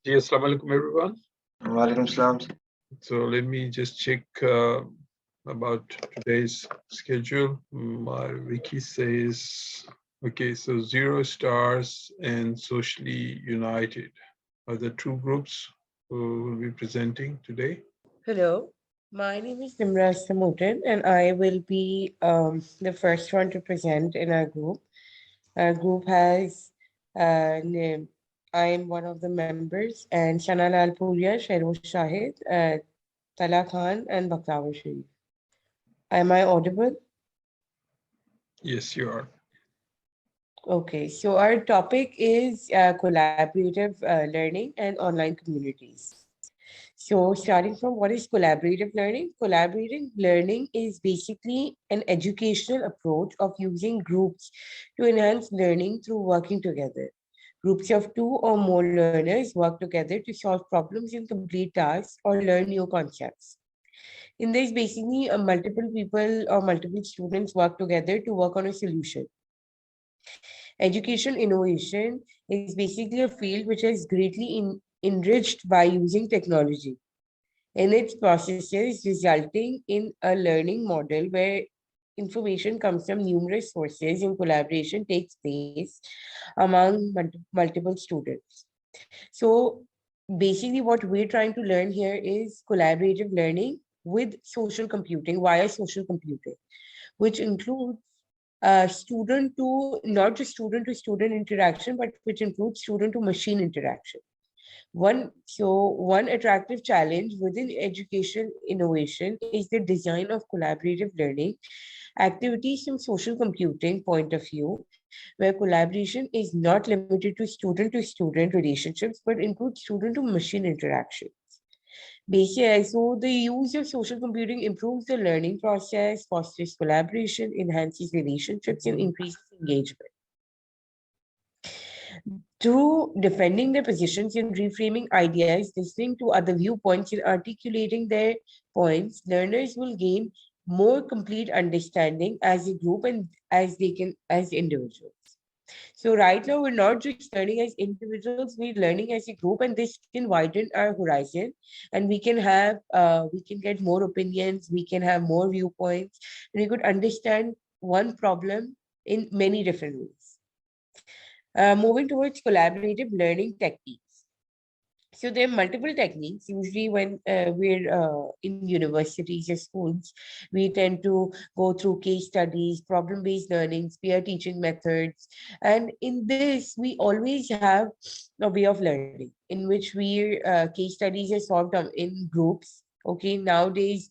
Yes, assalamu alaikum everyone. Walaikum salam. So let me just check about today's schedule. My wiki says, okay, so Zero Stars and Socially United are the two groups who will be presenting today. Hello, my name is Nimra Samutan, and I will be the first one to present in our group. Our group has name. I am one of the members, and Shana Lal Puria, Shairoz Shahid, Tala Khan, and Baklawa Sharif. Am I audible? Yes, you are. Okay, so our topic is collaborative learning and online communities. So, starting from what is collaborative learning? Collaborative learning is basically an educational approach of using groups to enhance learning through working together. Groups of two or more learners work together to solve problems and complete tasks or learn new concepts. In this, basically, multiple people or multiple students work together to work on a solution. Education innovation is basically a field which is greatly enriched by using technology in its processes, resulting in a learning model where information comes from numerous sources and collaboration takes place among multiple students. So basically what we're trying to learn here is collaborative learning with social computing via social computing, which includes student to not just student to student interaction, but which includes student to machine interaction. One attractive challenge within education innovation is the design of collaborative learning activities from social computing point of view, where collaboration is not limited to student relationships, but includes student to machine interactions. Basically, so the use of social computing improves the learning process, fosters collaboration, enhances relationships, and increases engagement. Through defending their positions and reframing ideas, listening to other viewpoints and articulating their points, learners will gain more complete understanding as a group and as they can as individuals. So right now we're not just learning as individuals, we're learning as a group, and this can widen our horizon, and we can get more opinions, we can have more viewpoints, and we could understand one problem in many different ways. Moving towards collaborative learning techniques. So there are multiple techniques. Usually when we're in universities or schools, we tend to go through case studies, problem-based learnings, peer teaching methods. And in this, we always have a way of learning in which case studies are solved in groups. Okay, nowadays,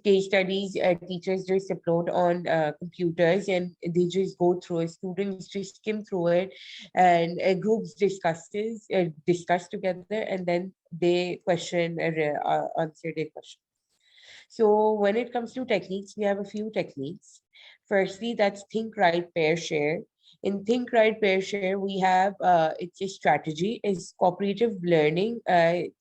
case studies, teachers just upload on computers and they just go through it. Students just skim through it, and groups discuss together, and then they answer their question. So when it comes to techniques, we have a few techniques. Firstly, that's think, write, pair, share. In think, write, pair, share, we have it's a strategy, is cooperative learning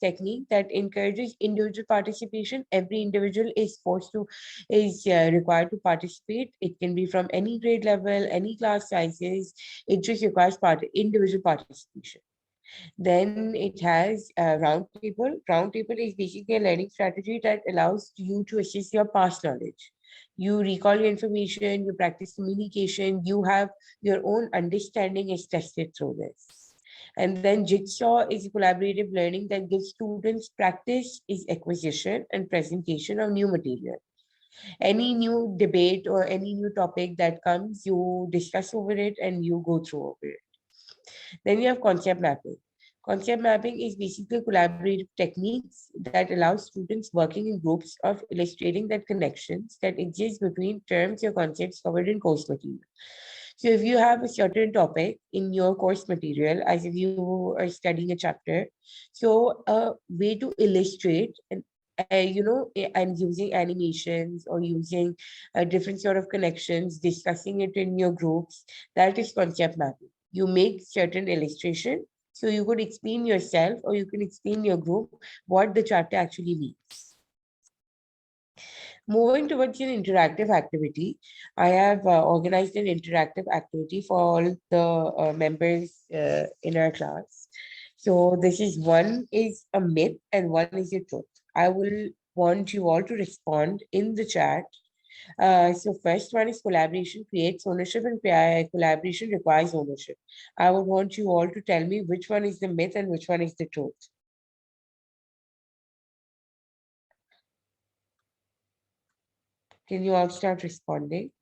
technique that encourages individual participation. Every individual is required to participate. It can be from any grade level, any class sizes. It just requires individual participation. Then it has a round table. Round table is basically a learning strategy that allows you to assess your past knowledge. You recall your information, you practice communication, you have your own understanding is tested through this. And then Jigsaw is a collaborative learning that gives students practice is acquisition and presentation of new material. Any new debate or any new topic that comes, you discuss over it and you go through over it. Then you have concept mapping. Concept mapping is basically collaborative techniques that allow students working in groups of illustrating that connections that exist between terms or concepts covered in course material. So if you have a certain topic in your course material, as if you are studying a chapter, so a way to illustrate and using animations or using different sort of connections, discussing it in your groups, that is concept mapping. You make certain illustration, so you could explain yourself or you can explain your group what the chapter actually means. Moving towards an interactive activity, I have organized an interactive activity for all the members in our class. So this is one is a myth and one is a truth. I will want you all to respond in the chat. So first one is collaboration creates ownership and collaboration requires ownership. I would want you all to tell me which one is the myth and which one is the truth. Can you all start responding?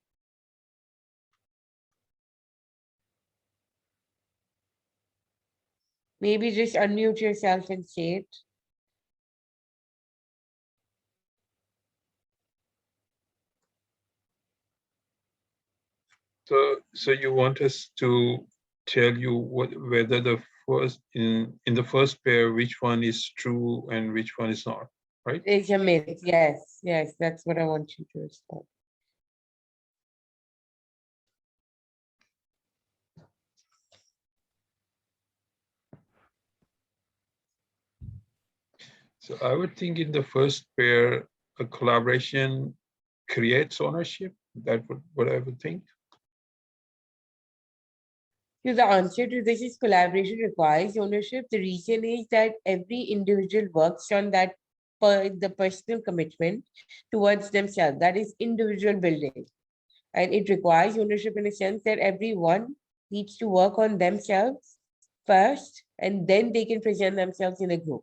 Maybe just unmute yourself and say it. So you want us to tell you whether the first in the first pair, which one is true and which one is not, right? It's a myth. Yes, yes, that's what I want you to respond. So I would think in the first pair, a collaboration creates ownership. That would what I would think. So the answer to this is collaboration requires ownership. The reason is that every individual works on that the personal commitment towards themselves. That is individual building. And it requires ownership in a sense that everyone needs to work on themselves first, and then they can present themselves in a group.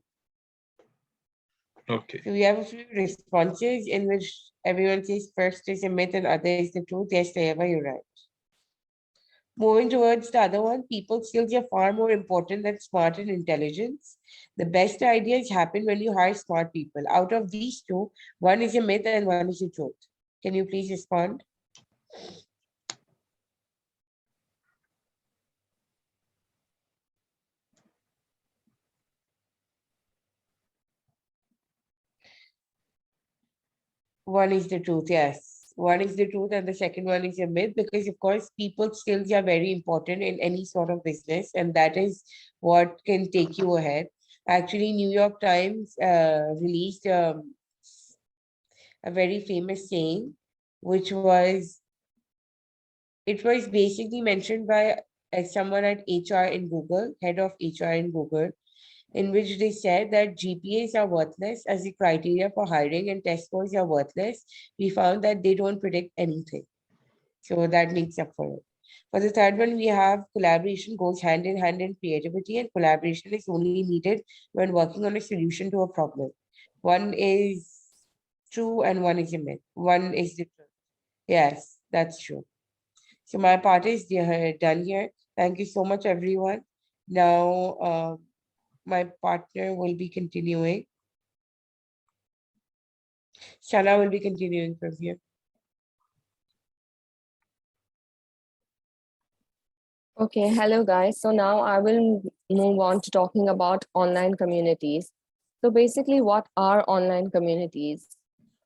Okay. So we have a few responses in which everyone says first is a myth and other is the truth. Yes, Tayeba, you're right. Moving towards the other one, people skills are far more important than smart and intelligence. The best ideas happen when you hire smart people. Out of these two, one is a myth and one is a truth. Can you please respond? One is the truth, yes. One is the truth, and the second one is a myth because, of course, people skills are very important in any sort of business, and that is what can take you ahead. Actually, New York Times released a very famous saying, which was it was basically mentioned by someone at HR in Google, head of HR in Google, in which they said that GPAs are worthless as a criteria for hiring and test scores are worthless. We found that they don't predict anything. So that makes up for it. For the third one, we have collaboration goes hand in hand in creativity, and collaboration is only needed when working on a solution to a problem. One is true and one is a myth. One is the truth. Yes, that's true. So my part is done here. Thank you so much, everyone. Now, my partner will be continuing. Shana will be continuing from here. Okay, hello guys. So now I will move on to talking about online communities. So basically, what are online communities?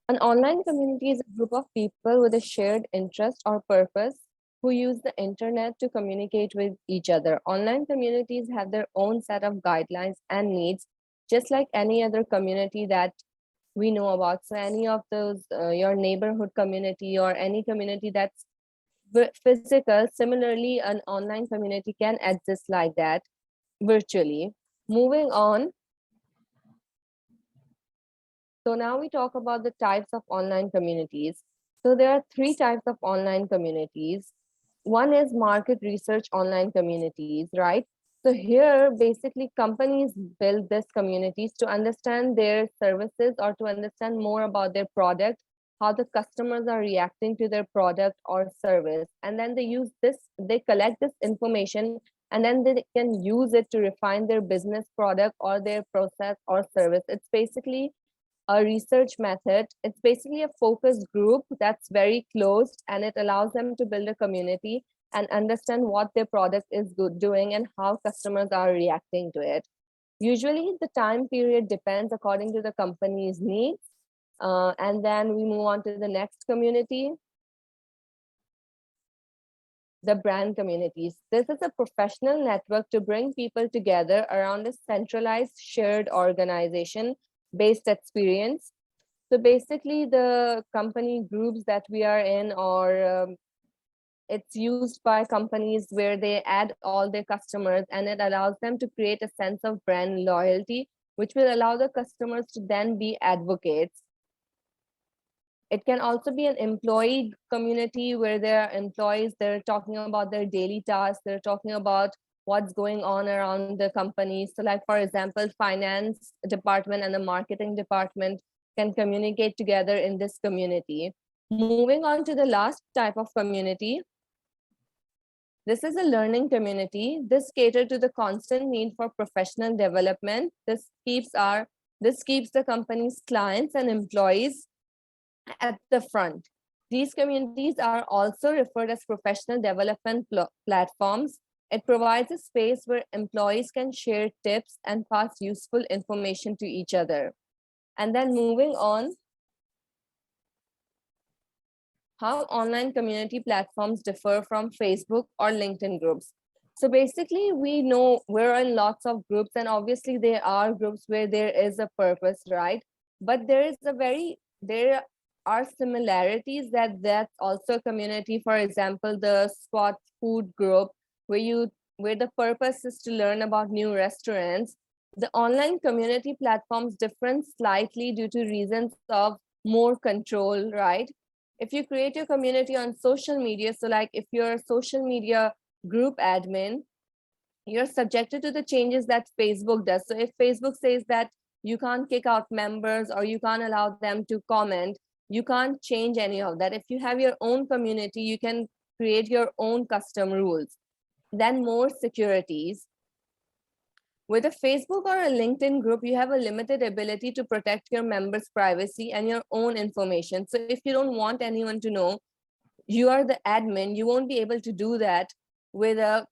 An online community is a group of people with a shared interest or purpose who use the internet to communicate with each other. Online communities have their own set of guidelines and needs, just like any other community that we know about. So any of those, your neighborhood community or any community that's physical, similarly, an online community can exist like that virtually. Moving on. So now we talk about the types of online communities. So there are three types of online communities. One is market research online communities, right? So here, basically, companies build these communities to understand their services or to understand more about their product, how the customers are reacting to their product or service. And then they use this, they collect this information, and then they can use it to refine their business product or their process or service. It's basically a research method. It's basically a focus group that's very closed, and it allows them to build a community and understand what their product is doing and how customers are reacting to it. Usually the time period depends according to the company's needs. And then we move on to the next community, the brand communities. This is a professional network to bring people together around a centralized shared organization based experience. So basically the company groups that we are in, or it's used by companies where they add all their customers, and it allows them to create a sense of brand loyalty, which will allow the customers to then be advocates. It can also be an employee community where there are employees, they're talking about their daily tasks, they're talking about what's going on around the company. So like, for example, finance department and the marketing department can communicate together in this community. Moving on to the last type of community. This is a learning community. This caters to the constant need for professional development. This keeps the company's clients and employees at the front. These communities are also referred as professional development platforms. It provides a space where employees can share tips and pass useful information to each other. And then moving on, how online community platforms differ from Facebook or LinkedIn groups. So basically, we know we're in lots of groups, and obviously there are groups where there is a purpose, right? But there are similarities that's also a community. For example, the Spot Food group, where the purpose is to learn about new restaurants. The online community platforms differ slightly due to reasons of more control, right? If you create your community on social media, so like if you're a social media group admin, you're subjected to the changes that Facebook does. So if Facebook says that you can't kick out members or you can't allow them to comment, you can't change any of that. If you have your own community, you can create your own custom rules. Then more securities. With a Facebook or a LinkedIn group, you have a limited ability to protect your members' privacy and your own information. So if you don't want anyone to know you are the admin, you won't be able to do that with a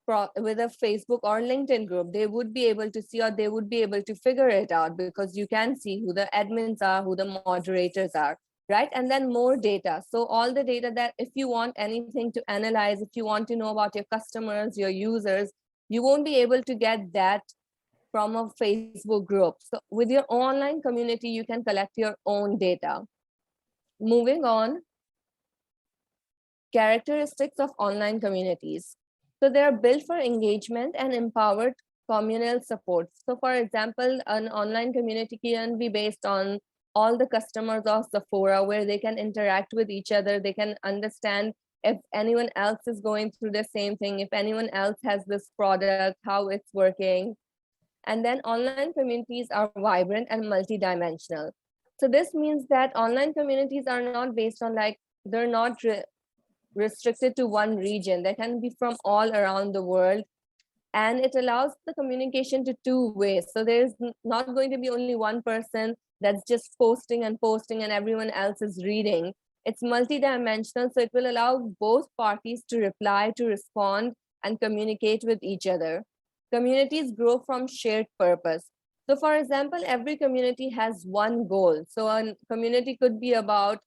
Facebook or LinkedIn group. They would be able to see, or they would be able to figure it out, because you can see who the admins are, who the moderators are, right? And then more data. So all the data that if you want anything to analyze, if you want to know about your customers, your users, you won't be able to get that from a Facebook group. So with your online community, you can collect your own data. Moving on, characteristics of online communities. So they are built for engagement and empowered communal support. So for example, an online community can be based on all the customers of Sephora, where they can interact with each other. They can understand if anyone else is going through the same thing, if anyone else has this product, how it's working. And then online communities are vibrant and multidimensional. So this means that online communities are not based on they're not restricted to one region. They can be from all around the world. And it allows the communication to two ways. So there's not going to be only one person that's just posting and everyone else is reading. It's multidimensional, so it will allow both parties to reply, to respond, and communicate with each other. Communities grow from shared purpose. So for example, every community has one goal. So a community could be about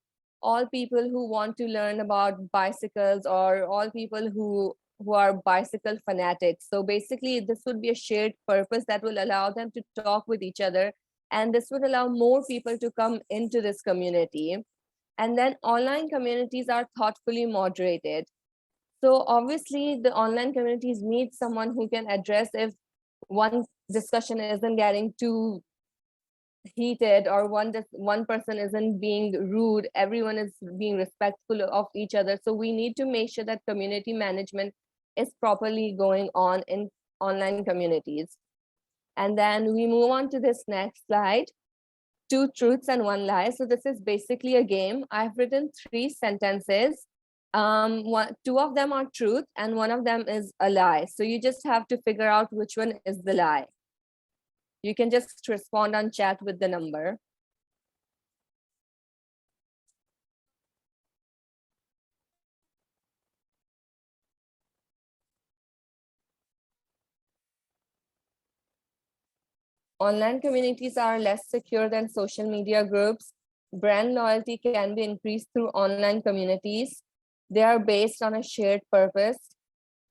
all people who want to learn about bicycles, or all people who are bicycle fanatics. So basically, this would be a shared purpose that will allow them to talk with each other. And this would allow more people to come into this community. And then online communities are thoughtfully moderated. So obviously, the online communities need someone who can address if one discussion isn't getting too heated, or one person isn't being rude. Everyone is being respectful of each other. So we need to make sure that community management is properly going on in online communities. And then we move on to this next slide. 2 truths and 1 lie. So this is basically a game. I've written 3 sentences. 2 of them are truth and 1 of them is a lie. So you just have to figure out which one is the lie. You can just respond on chat with the number. Online communities are less secure than social media groups. Brand loyalty can be increased through online communities. They are based on a shared purpose.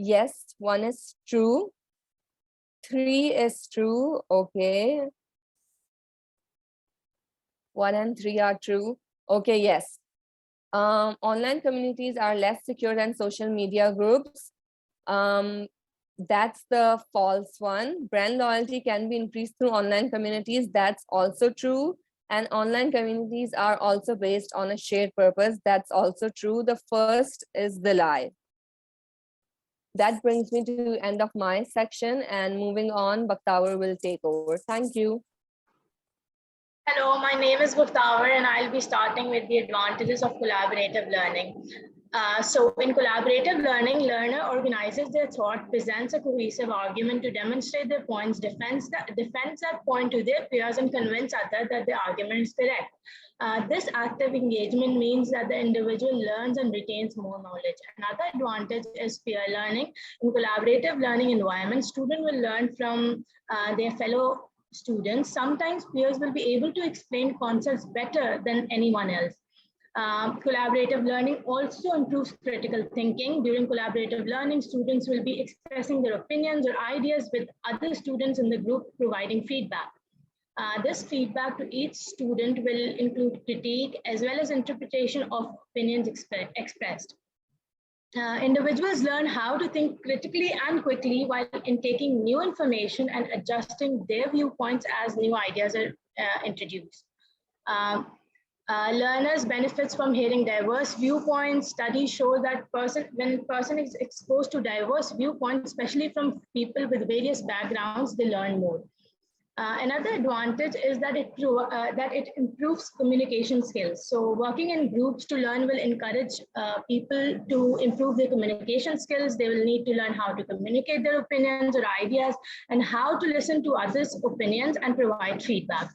Yes, 1 is true. 3 is true. Okay. 1 and 3 are true. Okay, yes. Online communities are less secure than social media groups. That's the false one. Brand loyalty can be increased through online communities. That's also true. And online communities are also based on a shared purpose. That's also true. The first is the lie. That brings me to the end of my section, and moving on, Bakhtawer will take over. Thank you. Hello, my name is Bakhtawer, and I'll be starting with the advantages of collaborative learning. So in collaborative learning, learner organizes their thought, presents a cohesive argument to demonstrate their points, defends that point to their peers, and convince others that the argument is correct. This active engagement means that the individual learns and retains more knowledge. Another advantage is peer learning. In collaborative learning environments, students will learn from their fellow students. Sometimes peers will be able to explain concepts better than anyone else. Collaborative learning also improves critical thinking. During collaborative learning, students will be expressing their opinions or ideas with other students in the group, providing feedback. This feedback to each student will include critique as well as interpretation of opinions expressed. Individuals learn how to think critically and quickly while taking new information and adjusting their viewpoints as new ideas are introduced. Learners benefits from hearing diverse viewpoints. Studies show that when a person is exposed to diverse viewpoints, especially from people with various backgrounds, they learn more. Another advantage is that it improves communication skills. So working in groups to learn will encourage people to improve their communication skills. They will need to learn how to communicate their opinions or ideas and how to listen to others' opinions and provide feedback.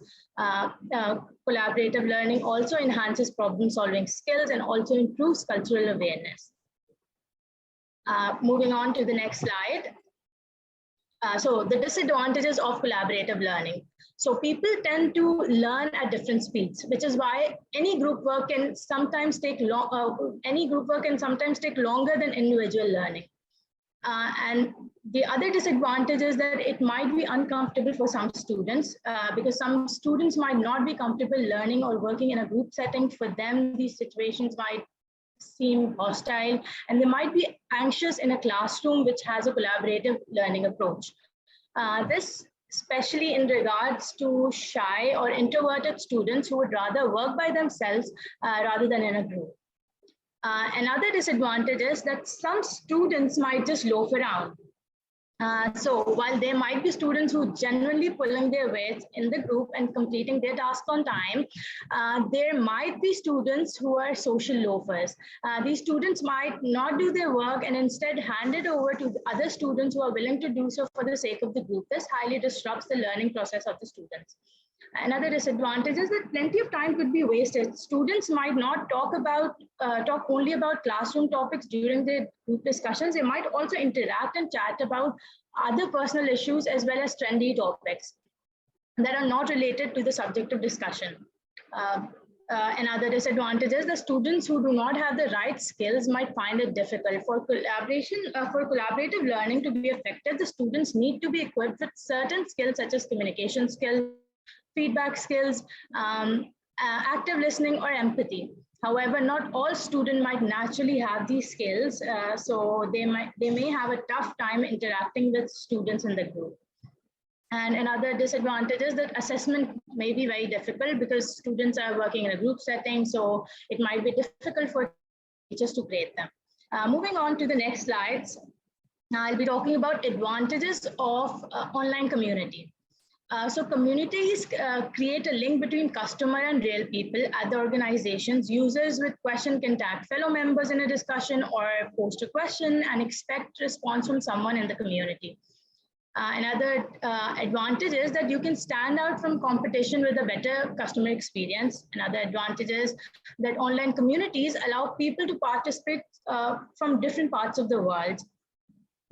Collaborative learning also enhances problem-solving skills and also improves cultural awareness. Moving on to the next slide. So the disadvantages of collaborative learning. So people tend to learn at different speeds, which is why any group work can sometimes take longer than individual learning. And the other disadvantage is that it might be uncomfortable for some students because some students might not be comfortable learning or working in a group setting. For them, these situations might seem hostile, and they might be anxious in a classroom which has a collaborative learning approach. This especially in regards to shy or introverted students who would rather work by themselves rather than in a group. Another disadvantage is that some students might just loaf around. So while there might be students who genuinely pulling their weights in the group and completing their task on time, there might be students who are social loafers. These students might not do their work and instead hand it over to other students who are willing to do so for the sake of the group. This highly disrupts the learning process of the students. Another disadvantage is that plenty of time could be wasted. Students might not talk only about classroom topics during their group discussions. They might also interact and chat about other personal issues as well as trendy topics that are not related to the subject of discussion. Another disadvantage is the students who do not have the right skills might find it difficult. For collaborative learning to be effective, the students need to be equipped with certain skills such as communication skills, feedback skills, active listening, or empathy. However, not all students might naturally have these skills, so they may have a tough time interacting with students in the group. And another disadvantage is that assessment may be very difficult because students are working in a group setting, so it might be difficult for teachers to grade them. Moving on to the next slides, I'll be talking about advantages of online community. So communities create a link between customer and real people at the organizations. Users with question can tag fellow members in a discussion or post a question and expect response from someone in the community. Another advantage is that you can stand out from competition with a better customer experience. Another advantage is that online communities allow people to participate from different parts of the world.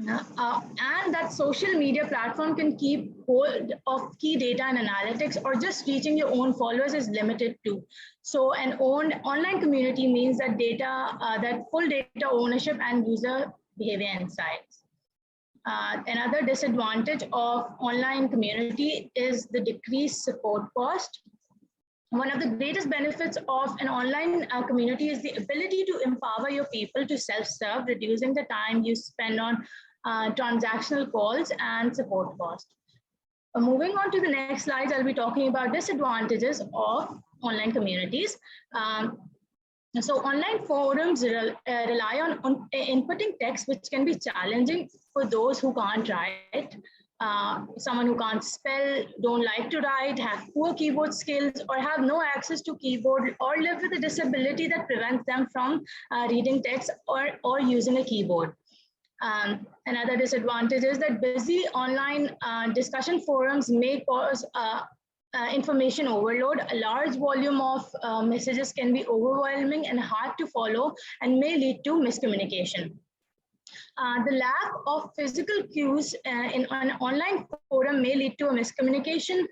And that social media platform can keep hold of key data and analytics, or just reaching your own followers is limited too. So an online community means that that full data ownership and user behavior insights. Another disadvantage of online community is the decreased support cost. one of the greatest benefits of an online community is the ability to empower your people to self-serve, reducing the time you spend on transactional calls and support costs. Moving on to the next slides, I'll be talking about disadvantages of online communities. So online forums rely on inputting text, which can be challenging for those who can't write. Someone who can't spell, don't like to write, have poor keyboard skills, or have no access to keyboard, or live with a disability that prevents them from reading text or using a keyboard. Another disadvantage is that busy online discussion forums may cause information overload. A large volume of messages can be overwhelming and hard to follow and may lead to miscommunication. The lack of physical cues in an online forum may lead to a miscommunication.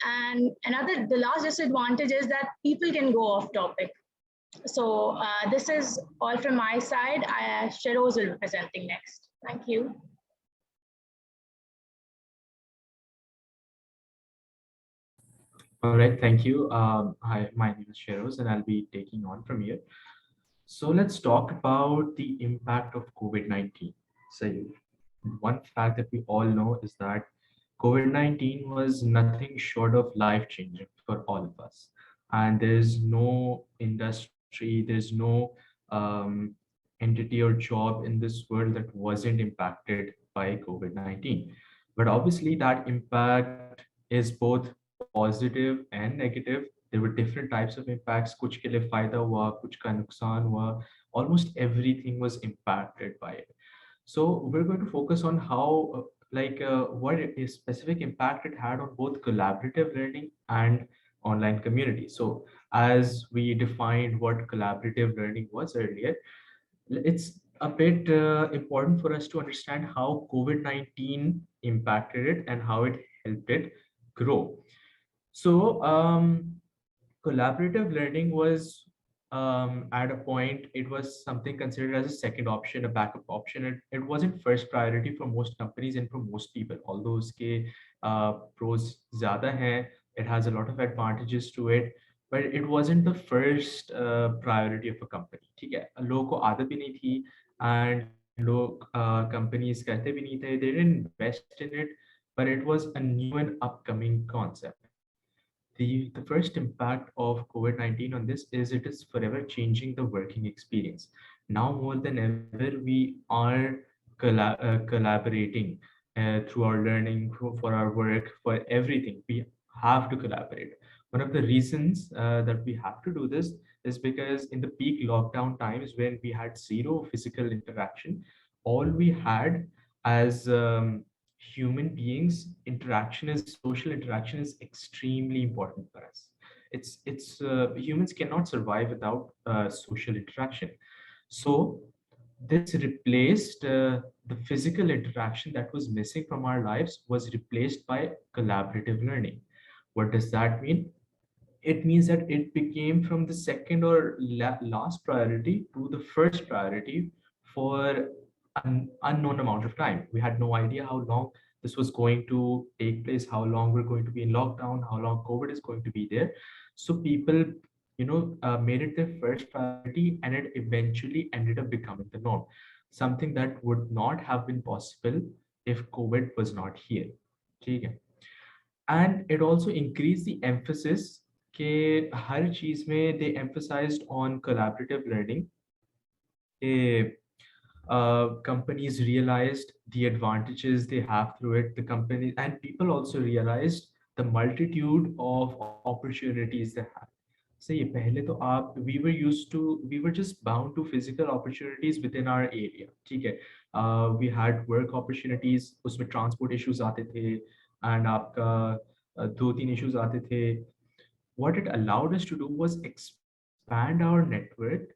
And the last disadvantage is that people can go off topic. So this is all from my side. Sheroz will be presenting next. Thank you. All right, thank you. Hi, my name is Sheroz, and I'll be taking on from here. So let's talk about the impact of COVID-19. So one fact that we all know is that COVID-19 was nothing short of life-changing for all of us. And there's no industry, there's no entity or job in this world that wasn't impacted by COVID-19. But obviously that impact is both positive and negative. There were different types of impacts. कुछ के लिए फायदा हुआ, कुछ का नुकसान हुआ. Almost everything was impacted by it. So we're going to focus on how, what a specific impact it had on both collaborative learning and online community. So as we defined what collaborative learning was earlier, it's a bit important for us to understand how COVID-19 impacted it and how it helped it grow. So collaborative learning was at a point, it was something considered as a second option, a backup option. It wasn't first priority for most companies and for most people, although uske pros zyada hain, it has a lot of advantages to it, but it wasn't the first priority of a company. ठीक है, लोगों को आदत भी नहीं थी and लोग companies कहते भी नहीं थे, they didn't invest in it, but it was a new and upcoming concept. The first impact of COVID-19 on this is it is forever changing the working experience. Now more than ever, we are collaborating through our learning, for our work, for everything. We have to collaborate. One of the reasons that we have to do this is because in the peak lockdown times when we had zero physical interaction, all we had as human beings, social interaction is extremely important for us. Humans cannot survive without social interaction. So this replaced the physical interaction that was missing from our lives, was replaced by collaborative learning. What does that mean? It means that it became from the second or last priority to the first priority for an unknown amount of time. We had no idea how long this was going to take place, how long we're going to be in lockdown, how long COVID is going to be there. So people, made it their first priority, and it eventually ended up becoming the norm. Something that would not have been possible if COVID was not here. Okay? And it also increased the emphasis कि हर चीज में they emphasized on collaborative learning. Companies realized the advantages they have through it. The company and people also realized the multitude of opportunities they have. So पहले तो we were just bound to physical opportunities within our area. ठीक है, we had work opportunities, उसमें transport issues आते थे, and आपका 2-3 issues आते थे. What it allowed us to do was expand our network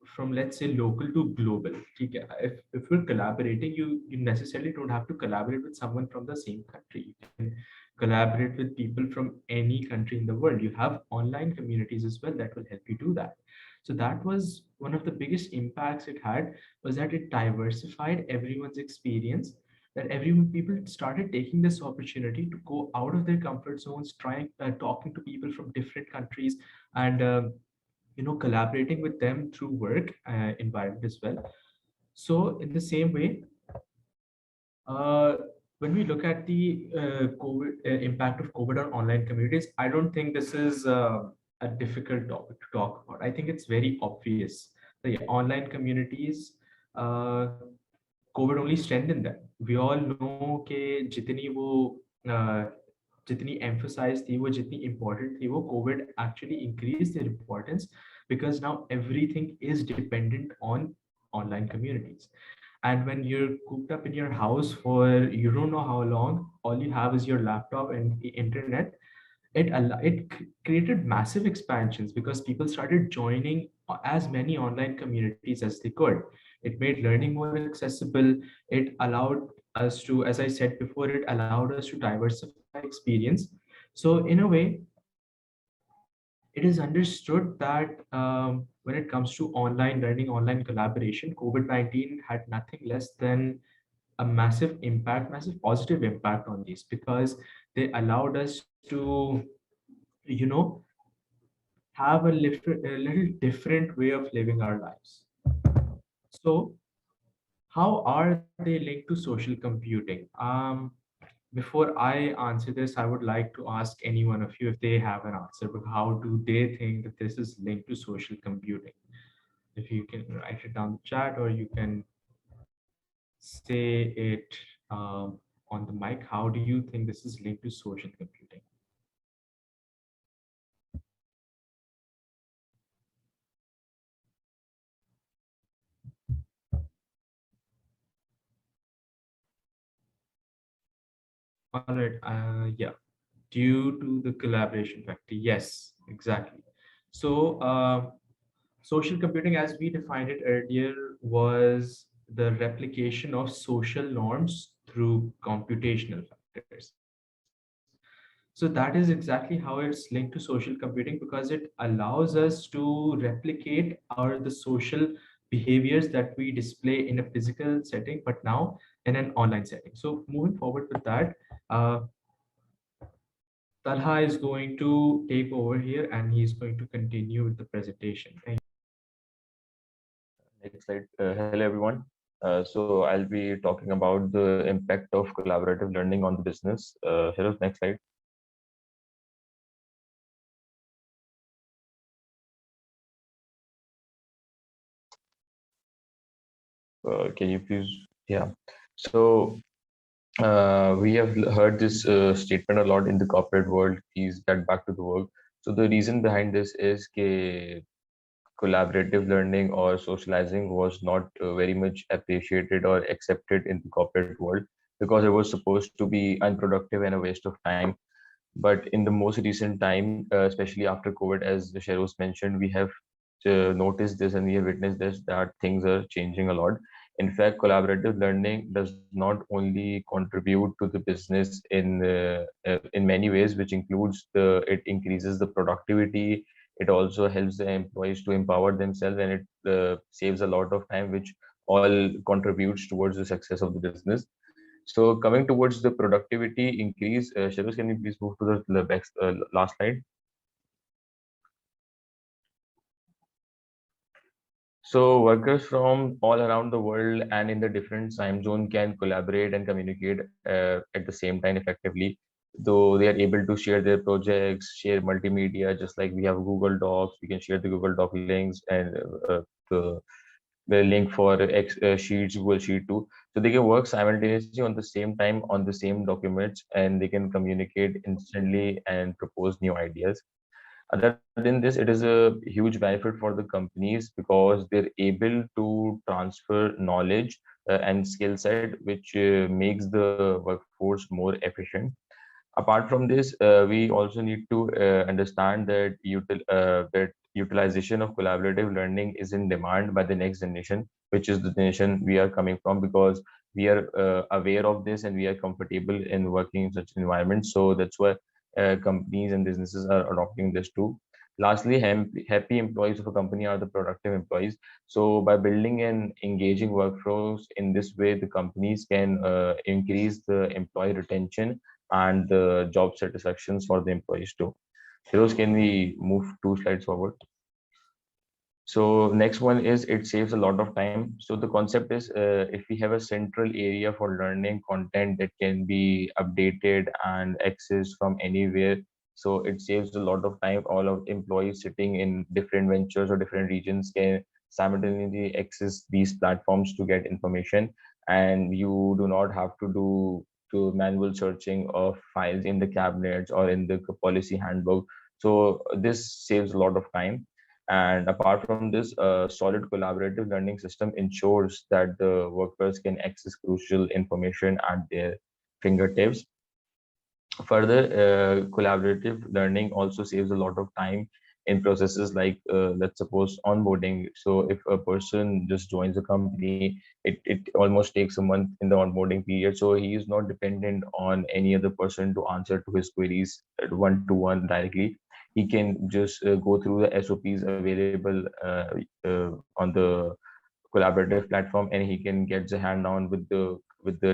from, let's say, local to global. If we're collaborating, you necessarily don't have to collaborate with someone from the same country. You can collaborate with people from any country in the world. You have online communities as well that will help you do that. So that was one of the biggest impacts it had, was that it diversified everyone's experience. that people started taking this opportunity to go out of their comfort zones, trying talking to people from different countries, and collaborating with them through work environment as well. So in the same way, uh, when we look at the COVID impact of COVID on online communities, I don't think this is a difficult topic to talk about. I think it's very obvious. The online communities, uh, COVID only strengthened them. We all know कि जितनी emphasized थी वो जितनी important थी वो COVID actually increased their importance, because now everything is dependent on online communities. And when you're cooped up in your house for you don't know how long, all you have is your laptop and the internet. It created massive expansions because people started joining as many online communities as they could. It made learning more accessible. It allowed us to, as I said before, it allowed us to diversify experience. So in a way, it is understood that when it comes to online learning, online collaboration, COVID-19 had nothing less than a massive impact, massive positive impact on these, because they allowed us to, you know, have a little different way of living our lives. So how are they linked to social computing? Before I answer this, I would like to ask any one of you if they have an answer, but how do they think that this is linked to social computing? If you can write it down the chat, or you can say it on the mic, how do you think this is linked to social computing? All right, yeah, due to the collaboration factor. Yes, exactly. So social computing, as we defined it earlier, was the replication of social norms through computational factors. So that is exactly how it's linked to social computing, because it allows us to replicate the social behaviors that we display in a physical setting, but now in an online setting. So moving forward with that, uh, Talha is going to take over here and he's going to continue with the presentation. Thank Next slide. Hello, everyone. So I'll be talking about the impact of collaborative learning on the business. Hello, next slide. Can you please? Yeah. So we have heard this statement a lot in the corporate world. Please get back to the work. So the reason behind this is that collaborative learning or socializing was not very much appreciated or accepted in the corporate world, because it was supposed to be unproductive and a waste of time. But in the most recent time, especially after COVID, as Sheros mentioned, we have noticed this and we have witnessed this, that things are changing a lot. In fact, collaborative learning does not only contribute to the business in many ways, which includes it increases the productivity. It also helps the employees to empower themselves, and it saves a lot of time, which all contributes towards the success of the business. So coming towards the productivity increase, Sharus, can you please move to the last slide? So workers from all around the world and in the different time zone can collaborate and communicate at the same time effectively. Though they are able to share their projects, share multimedia, just like we have Google Docs, we can share the Google Doc links and the link for Sheets, Google Sheet too. So they can work simultaneously on the same time on the same documents, and they can communicate instantly and propose new ideas. Other than this, it is a huge benefit for the companies because they're able to transfer knowledge and skill set, which makes the workforce more efficient. Apart from this, we also need to understand that that utilization of collaborative learning is in demand by the next generation, which is the nation we are coming from, because we are aware of this and we are comfortable in working in such environments. So that's why companies and businesses are adopting this too. Lastly, happy employees of a company are the productive employees. So by building an engaging workforce in this way, the companies can increase the employee retention and the job satisfactions for the employees too. Heroes, can we move 2 slides forward? So next one is it saves a lot of time. So the concept is if we have a central area for learning content that can be updated and accessed from anywhere, so it saves a lot of time. All of employees sitting in different ventures or different regions can simultaneously access these platforms to get information, and you do not have to do to manual searching of files in the cabinets or in the policy handbook. So this saves a lot of time. And apart from this, a solid collaborative learning system ensures that the workers can access crucial information at their fingertips. Further, collaborative learning also saves a lot of time in processes like, let's suppose, onboarding. So if a person just joins a company, it almost takes a month in the onboarding period. So he is not dependent on any other person to answer to his queries one-to-one directly. He can just go through the SOPs available on the collaborative platform, and he can get the hand on with the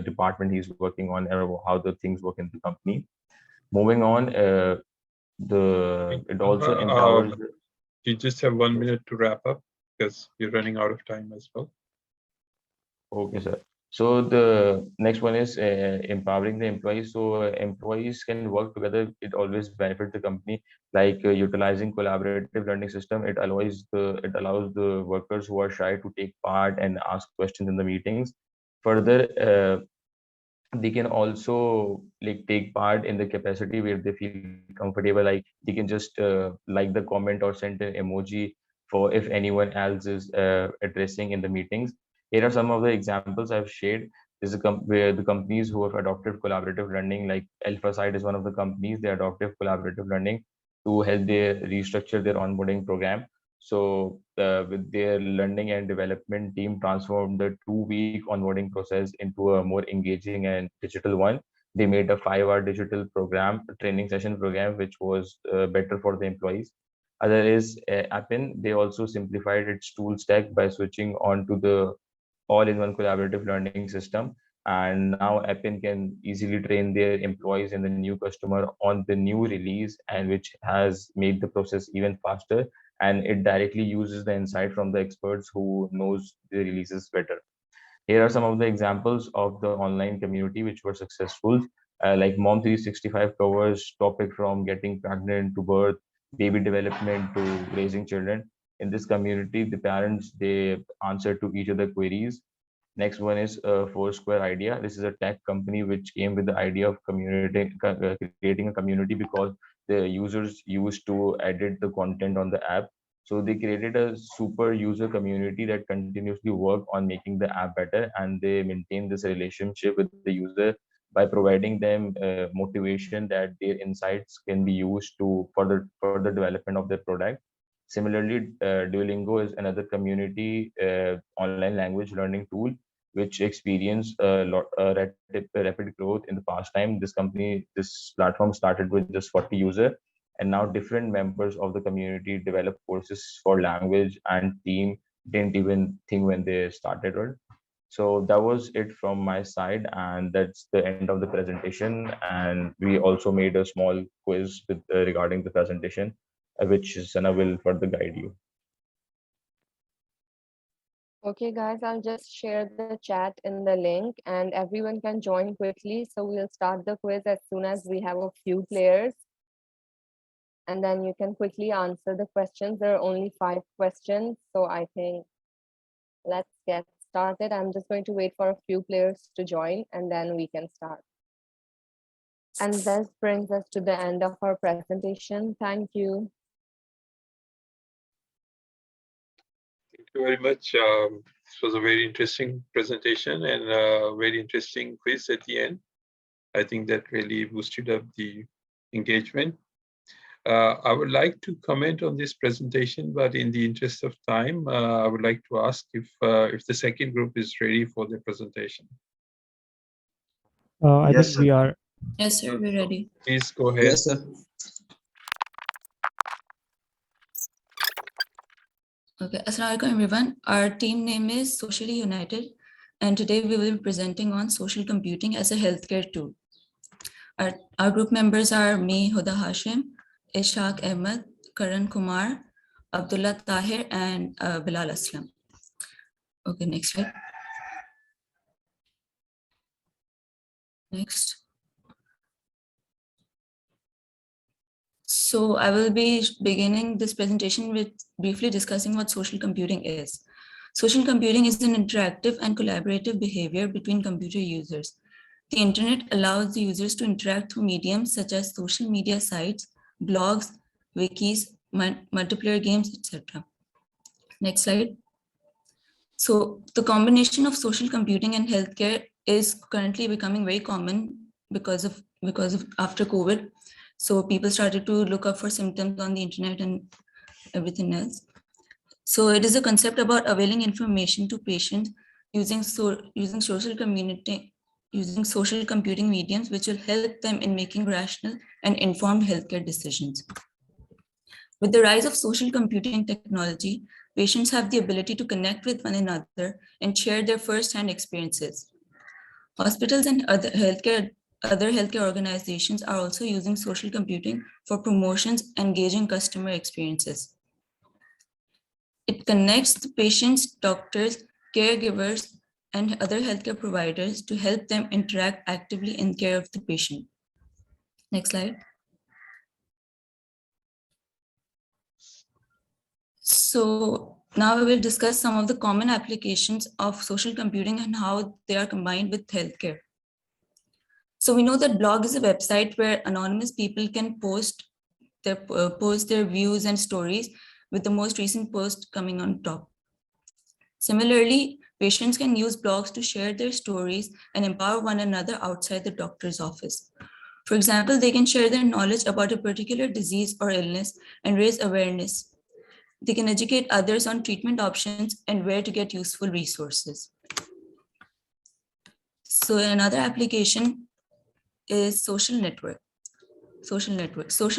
department he's working on or how the things work in the company. Moving on, it also empowers. You just have 1 minute to wrap up because we're running out of time as well. Okay, sir. So the next one is empowering the employees. So employees can work together. It always benefits the company. Like utilizing collaborative learning system, it allows the workers who are shy to take part and ask questions in the meetings. Further, they can also like take part in the capacity where they feel comfortable, like they can just like the comment or send an emoji for if anyone else is addressing in the meetings. Here are some of the examples I've shared. This is where the companies who have adopted collaborative learning, like AlphaSite is one of the companies, they adopted collaborative learning to help their restructure their onboarding program. So with their learning and development team transformed the 2-week onboarding process into a more engaging and digital one. They made a 5-hour digital program, a training session program, which was better for the employees. Other is Appin. They also simplified its tool stack by switching on to the all-in-one collaborative learning system. And now Appin can easily train their employees and the new customer on the new release, and which has made the process even faster. And it directly uses the insight from the experts who knows the releases better. Here are some of the examples of the online community which were successful. Like Mom 365 covers topic from getting pregnant to birth, baby development to raising children. In this community, the parents, they answer to each other queries. Next one is Foursquare Idea. This is a tech company which came with the idea of creating a community because the users used to edit the content on the app. So they created a super user community that continuously work on making the app better, and they maintain this relationship with the user by providing them motivation that their insights can be used to for the development of their product. Similarly, Duolingo is another community online language learning tool which experienced rapid growth in the past time. This platform started with just 40 users, and now different members of the community develop courses for language and team didn't even think when they started it. So that was it from my side, and that's the end of the presentation. And we also made a small quiz with regarding the presentation, which Sana will further guide you. Okay, guys, I'll just share the chat in the link and everyone can join quickly. So we'll start the quiz as soon as we have a few players. And then you can quickly answer the questions. There are only 5 questions. So I think let's get started. I'm just going to wait for a few players to join and then we can start. And this brings us to the end of our presentation. Thank you. Thank you very much. This was a very interesting presentation and a very interesting quiz at the end. I think that really boosted up the engagement. I would like to comment on this presentation, but in the interest of time, I would like to ask if the second group is ready for the presentation. I think we are. Yes, sir, we're ready. Please go ahead. Yes, sir. Okay, Assalamualaikum everyone. Our team name is Socially United, and today we will be presenting on social computing as a healthcare tool. Our group members are me, Huda Hashim, Ishaq Ahmed, Karan Kumar, Abdullah Tahir, and Bilal Aslam. Okay, next slide. Next. So I will be beginning this presentation with briefly discussing what social computing is. Social computing is an interactive and collaborative behavior between computer users. The internet allows the users to interact through mediums such as social media sites, blogs, wikis, multiplayer games, etc. Next slide. So the combination of social computing and healthcare is currently becoming very common because of after COVID. So people started to look up for symptoms on the internet and everything else. So it is a concept about availing information to patients using social computing mediums, which will help them in making rational and informed healthcare decisions. With the rise of social computing technology, patients have the ability to connect with one another and share their first-hand experiences. Hospitals and other healthcare organizations are also using social computing for promotions and engaging customer experiences. It connects the patients, doctors, caregivers, and other healthcare providers to help them interact actively in care of the patient. Next slide. So now we will discuss some of the common applications of social computing and how they are combined with healthcare. So we know that blog is a website where anonymous people can post their views and stories, with the most recent post coming on top. Similarly, patients can use blogs to share their stories and empower one another outside the doctor's office. For example, they can share their knowledge about a particular disease or illness and raise awareness. They can educate others on treatment options and where to get useful resources. So another application is social networks. Social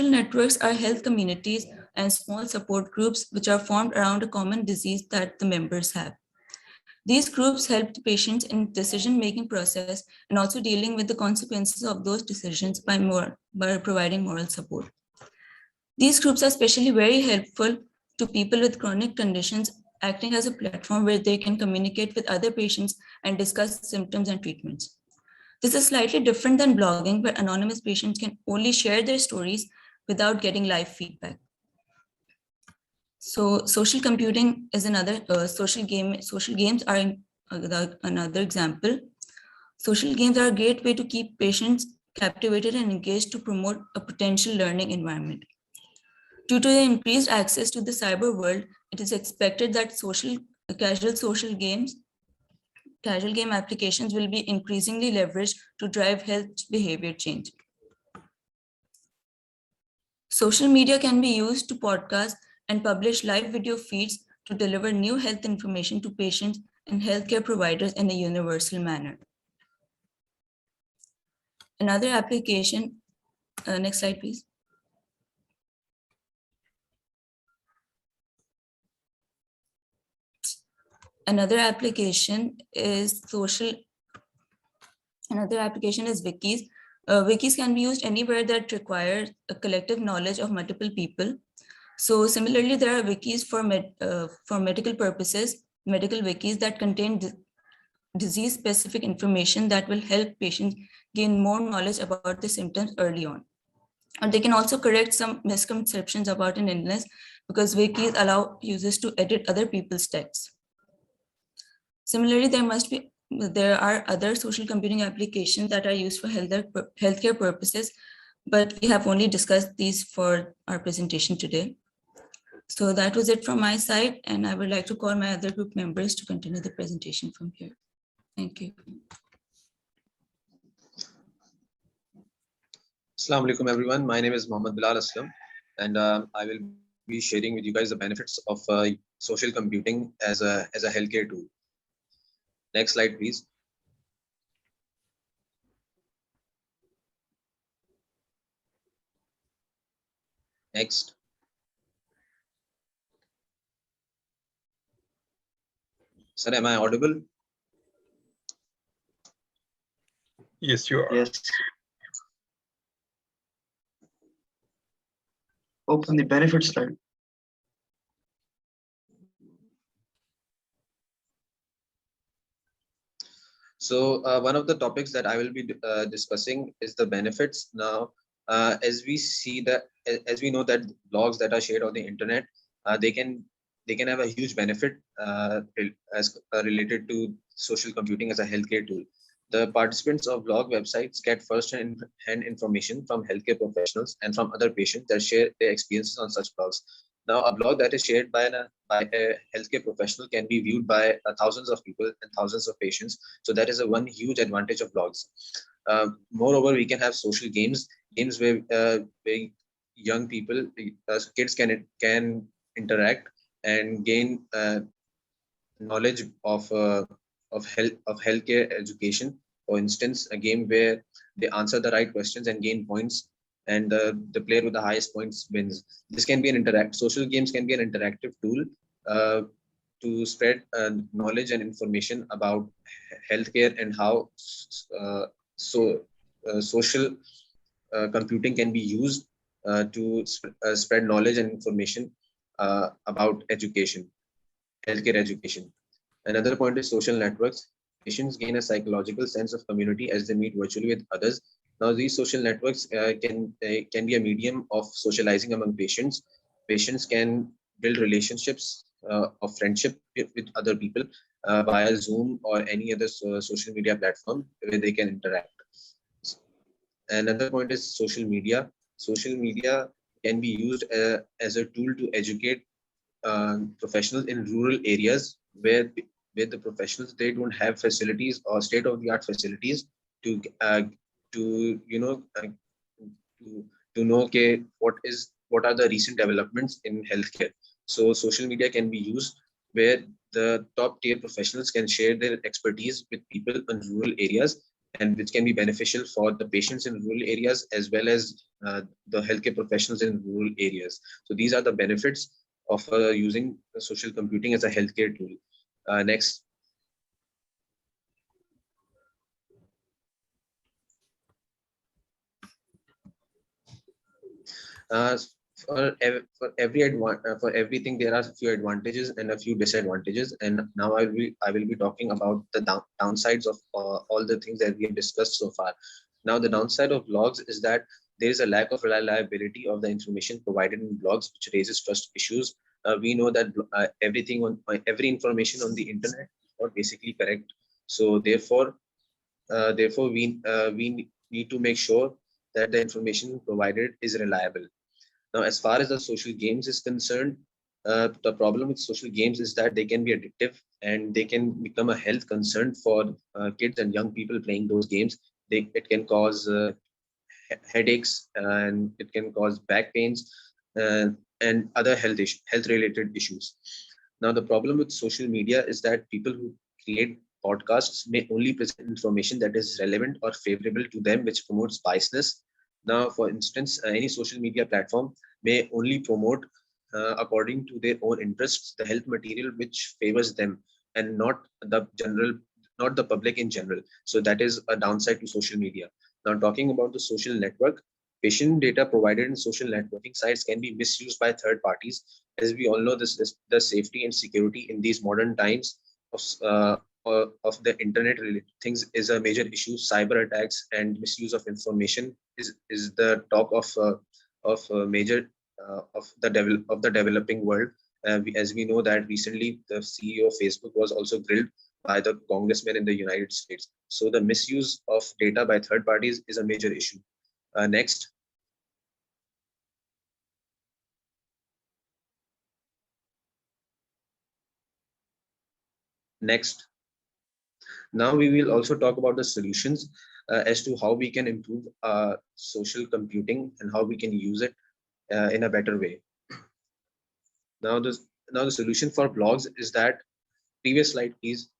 networks are health communities and small support groups which are formed around a common disease that the members have. These groups help the patients in decision-making process and also dealing with the consequences of those decisions by providing moral support. These groups are especially very helpful to people with chronic conditions, acting as a platform where they can communicate with other patients and discuss symptoms and treatments. This is slightly different than blogging, where anonymous patients can only share their stories without getting live feedback. So social computing is another, social games are another example. Social games are a great way to keep patients captivated and engaged to promote a potential learning environment. Due to the increased access to the cyber world, it is expected that casual game applications will be increasingly leveraged to drive health behavior change. Social media can be used to podcast and publish live video feeds to deliver new health information to patients and healthcare providers in a universal manner. Another application, next slide, please. Another application is wikis. Wikis can be used anywhere that requires a collective knowledge of multiple people. So similarly, there are wikis for medical purposes, medical wikis that contain disease-specific information that will help patients gain more knowledge about the symptoms early on. And they can also correct some misconceptions about an illness because wikis allow users to edit other people's texts. Similarly, there are other social computing applications that are used for healthcare purposes, but we have only discussed these for our presentation today. So that was it from my side, and I would like to call my other group members to continue the presentation from here. Thank you. Assalamu alaikum everyone. My name is Mohammad Bilal Aslam, and I will be sharing with you guys the benefits of social computing as a healthcare tool. Next slide, please. Next. Sir, am I audible? Yes, you are. Yes. Open the benefit slide. So one of the topics that I will be discussing is the benefits. Now, as we see that, as we know that blogs that are shared on the internet, they can have a huge benefit as related to social computing as a healthcare tool. The participants of blog websites get first-hand information from healthcare professionals and from other patients that share their experiences on such blogs. Now, a blog that is shared by a healthcare professional can be viewed by thousands of people and thousands of patients. So that is a one huge advantage of blogs. Moreover, we can have social games where young people, kids can interact and gain knowledge of healthcare education. For instance, a game where they answer the right questions and gain points, and the player with the highest points wins. This can be social games can be an interactive tool to spread knowledge and information about healthcare and how social computing can be used to spread knowledge and information about healthcare education. Another point is social networks. Patients gain a psychological sense of community as they meet virtually with others. Now, these social networks can be a medium of socializing among patients. Patients can build relationships of friendship with other people via Zoom or any other social media platform where they can interact. Another point is social media. Social media can be used as a tool to educate professionals in rural areas where the professionals, they don't have facilities or state-of-the-art facilities to know what are the recent developments in healthcare. So social media can be used where the top tier professionals can share their expertise with people in rural areas, and which can be beneficial for the patients in rural areas as well as the healthcare professionals in rural areas. So these are the benefits of using social computing as a healthcare tool. Next. For everything, there are a few advantages and a few disadvantages. And now I will be talking about the downsides of all the things that we have discussed so far. Now, the downside of blogs is that there is a lack of reliability of the information provided in blogs, which raises trust issues. We know that every information on the internet is not basically correct. So therefore we need to make sure that the information provided is reliable. Now, as far as the social games is concerned, the problem with social games is that they can be addictive and they can become a health concern for kids and young people playing those games. It can cause headaches, and it can cause back pains and other health related issues. Now, the problem with social media is that people who create podcasts may only present information that is relevant or favorable to them, which promotes biasness. Now, for instance, any social media platform may only promote, according to their own interests, the health material which favors them, and not the public in general. So that is a downside to social media. Now, talking about the social network, patient data provided in social networking sites can be misused by third parties. As we all know, the safety and security in these modern times of the internet related things is a major issue. Cyber attacks and misuse of information is the talk of major of the developing world. As we know that recently the CEO of Facebook was also grilled by the congressman in the United States. So the misuse of data by third parties is a major issue. Next. Next. Now we will also talk about the solutions as to how we can improve social computing and how we can use it in a better way. Now the solution for blogs is that, previous slide please.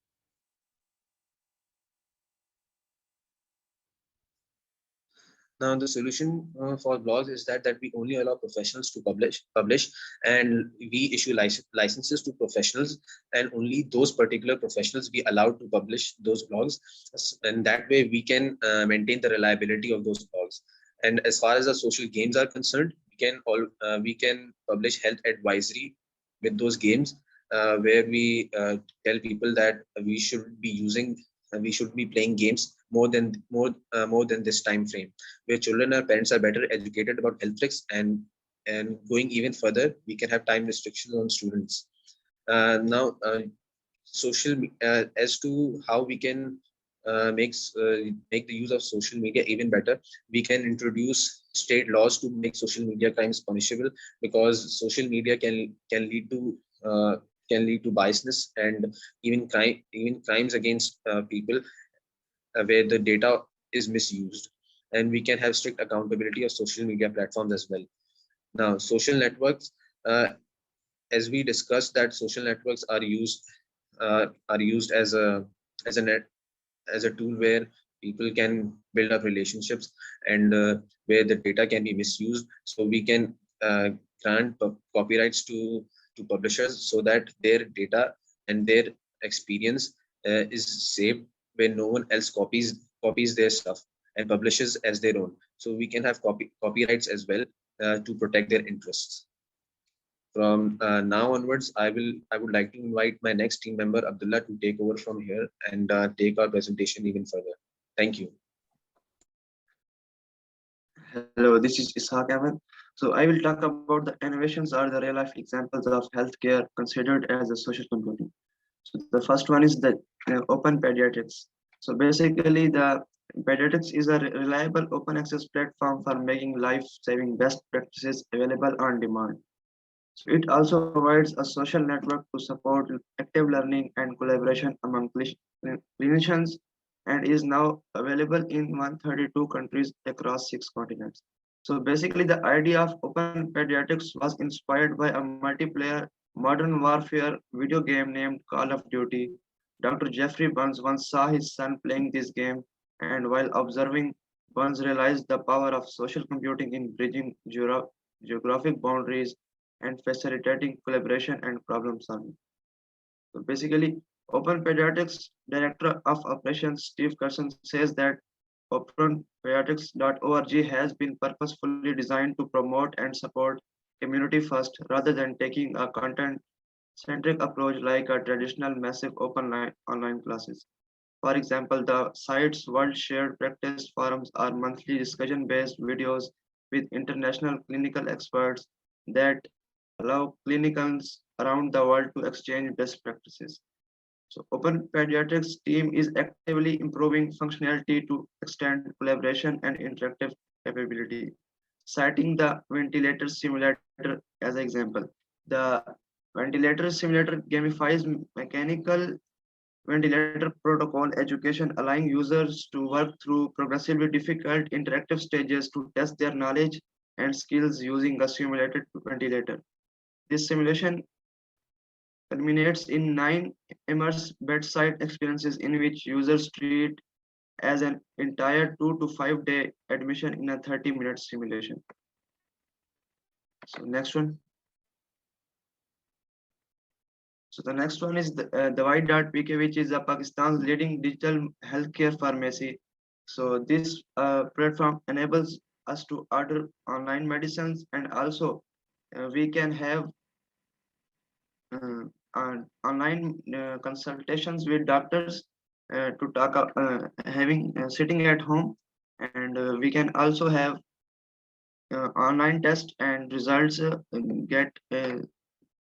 Now, the solution for blogs is that we only allow professionals to publish, and we issue licenses to professionals, and only those particular professionals be allowed to publish those blogs. And that way we can maintain the reliability of those blogs. And as far as the social games are concerned, we can publish health advisory with those games, where we tell people that we should be playing games more than this time frame, where children or parents are better educated about health risks, and going even further, we can have time restrictions on students. Now, as to how we can make the use of social media even better, we can introduce state laws to make social media crimes punishable, because social media can lead to biasness and even crimes against people, where the data is misused. And we can have strict accountability of social media platforms as well. Now, social networks, as we discussed, that social networks are used as a tool where people can build up relationships, and where the data can be misused. So we can grant copyrights to publishers, so that their data and their experience is saved, where no one else copies their stuff and publishes as their own. So we can have copyrights as well to protect their interests. From now onwards, I would like to invite my next team member, Abdullah, to take over from here and take our presentation even further. Thank you. Hello, this is Ishaq Ahmed. So I will talk about the innovations or the real life examples of healthcare considered as a social computing. So the first one is the open pediatrics. So basically, the pediatrics is a reliable open access platform for making life-saving best practices available on demand. So it also provides a social network to support active learning and collaboration among clinicians, and is now available in 132 countries across 6 continents. So basically, the idea of open pediatrics was inspired by a multiplayer modern warfare video game named Call of Duty. Dr. Jeffrey Burns once saw his son playing this game, and while observing, Burns realized the power of social computing in bridging geographic boundaries and facilitating collaboration and problem solving. So basically, Open Pediatrics Director of Operations Steve Carson says that openpediatrics.org has been purposefully designed to promote and support community first, rather than taking a content-centric approach like a traditional massive online classes. For example, the site's World Shared Practice forums are monthly discussion-based videos with international clinical experts that allow clinicians around the world to exchange best practices. So Open Pediatrics team is actively improving functionality to extend collaboration and interactive capability. Citing the ventilator simulator as an example, the ventilator simulator gamifies mechanical ventilator protocol education, allowing users to work through progressively difficult interactive stages to test their knowledge and skills using a simulated ventilator. This simulation culminates in 9 immersive bedside experiences in which users treat as an entire 2 to 5 day admission in a 30-minute simulation. So next one. So the next one is the White.pk, which is Pakistan's leading digital healthcare pharmacy. So this platform enables us to order online medicines, and also we can have online consultations with doctors to talk having sitting at home, and we can also have online test and results get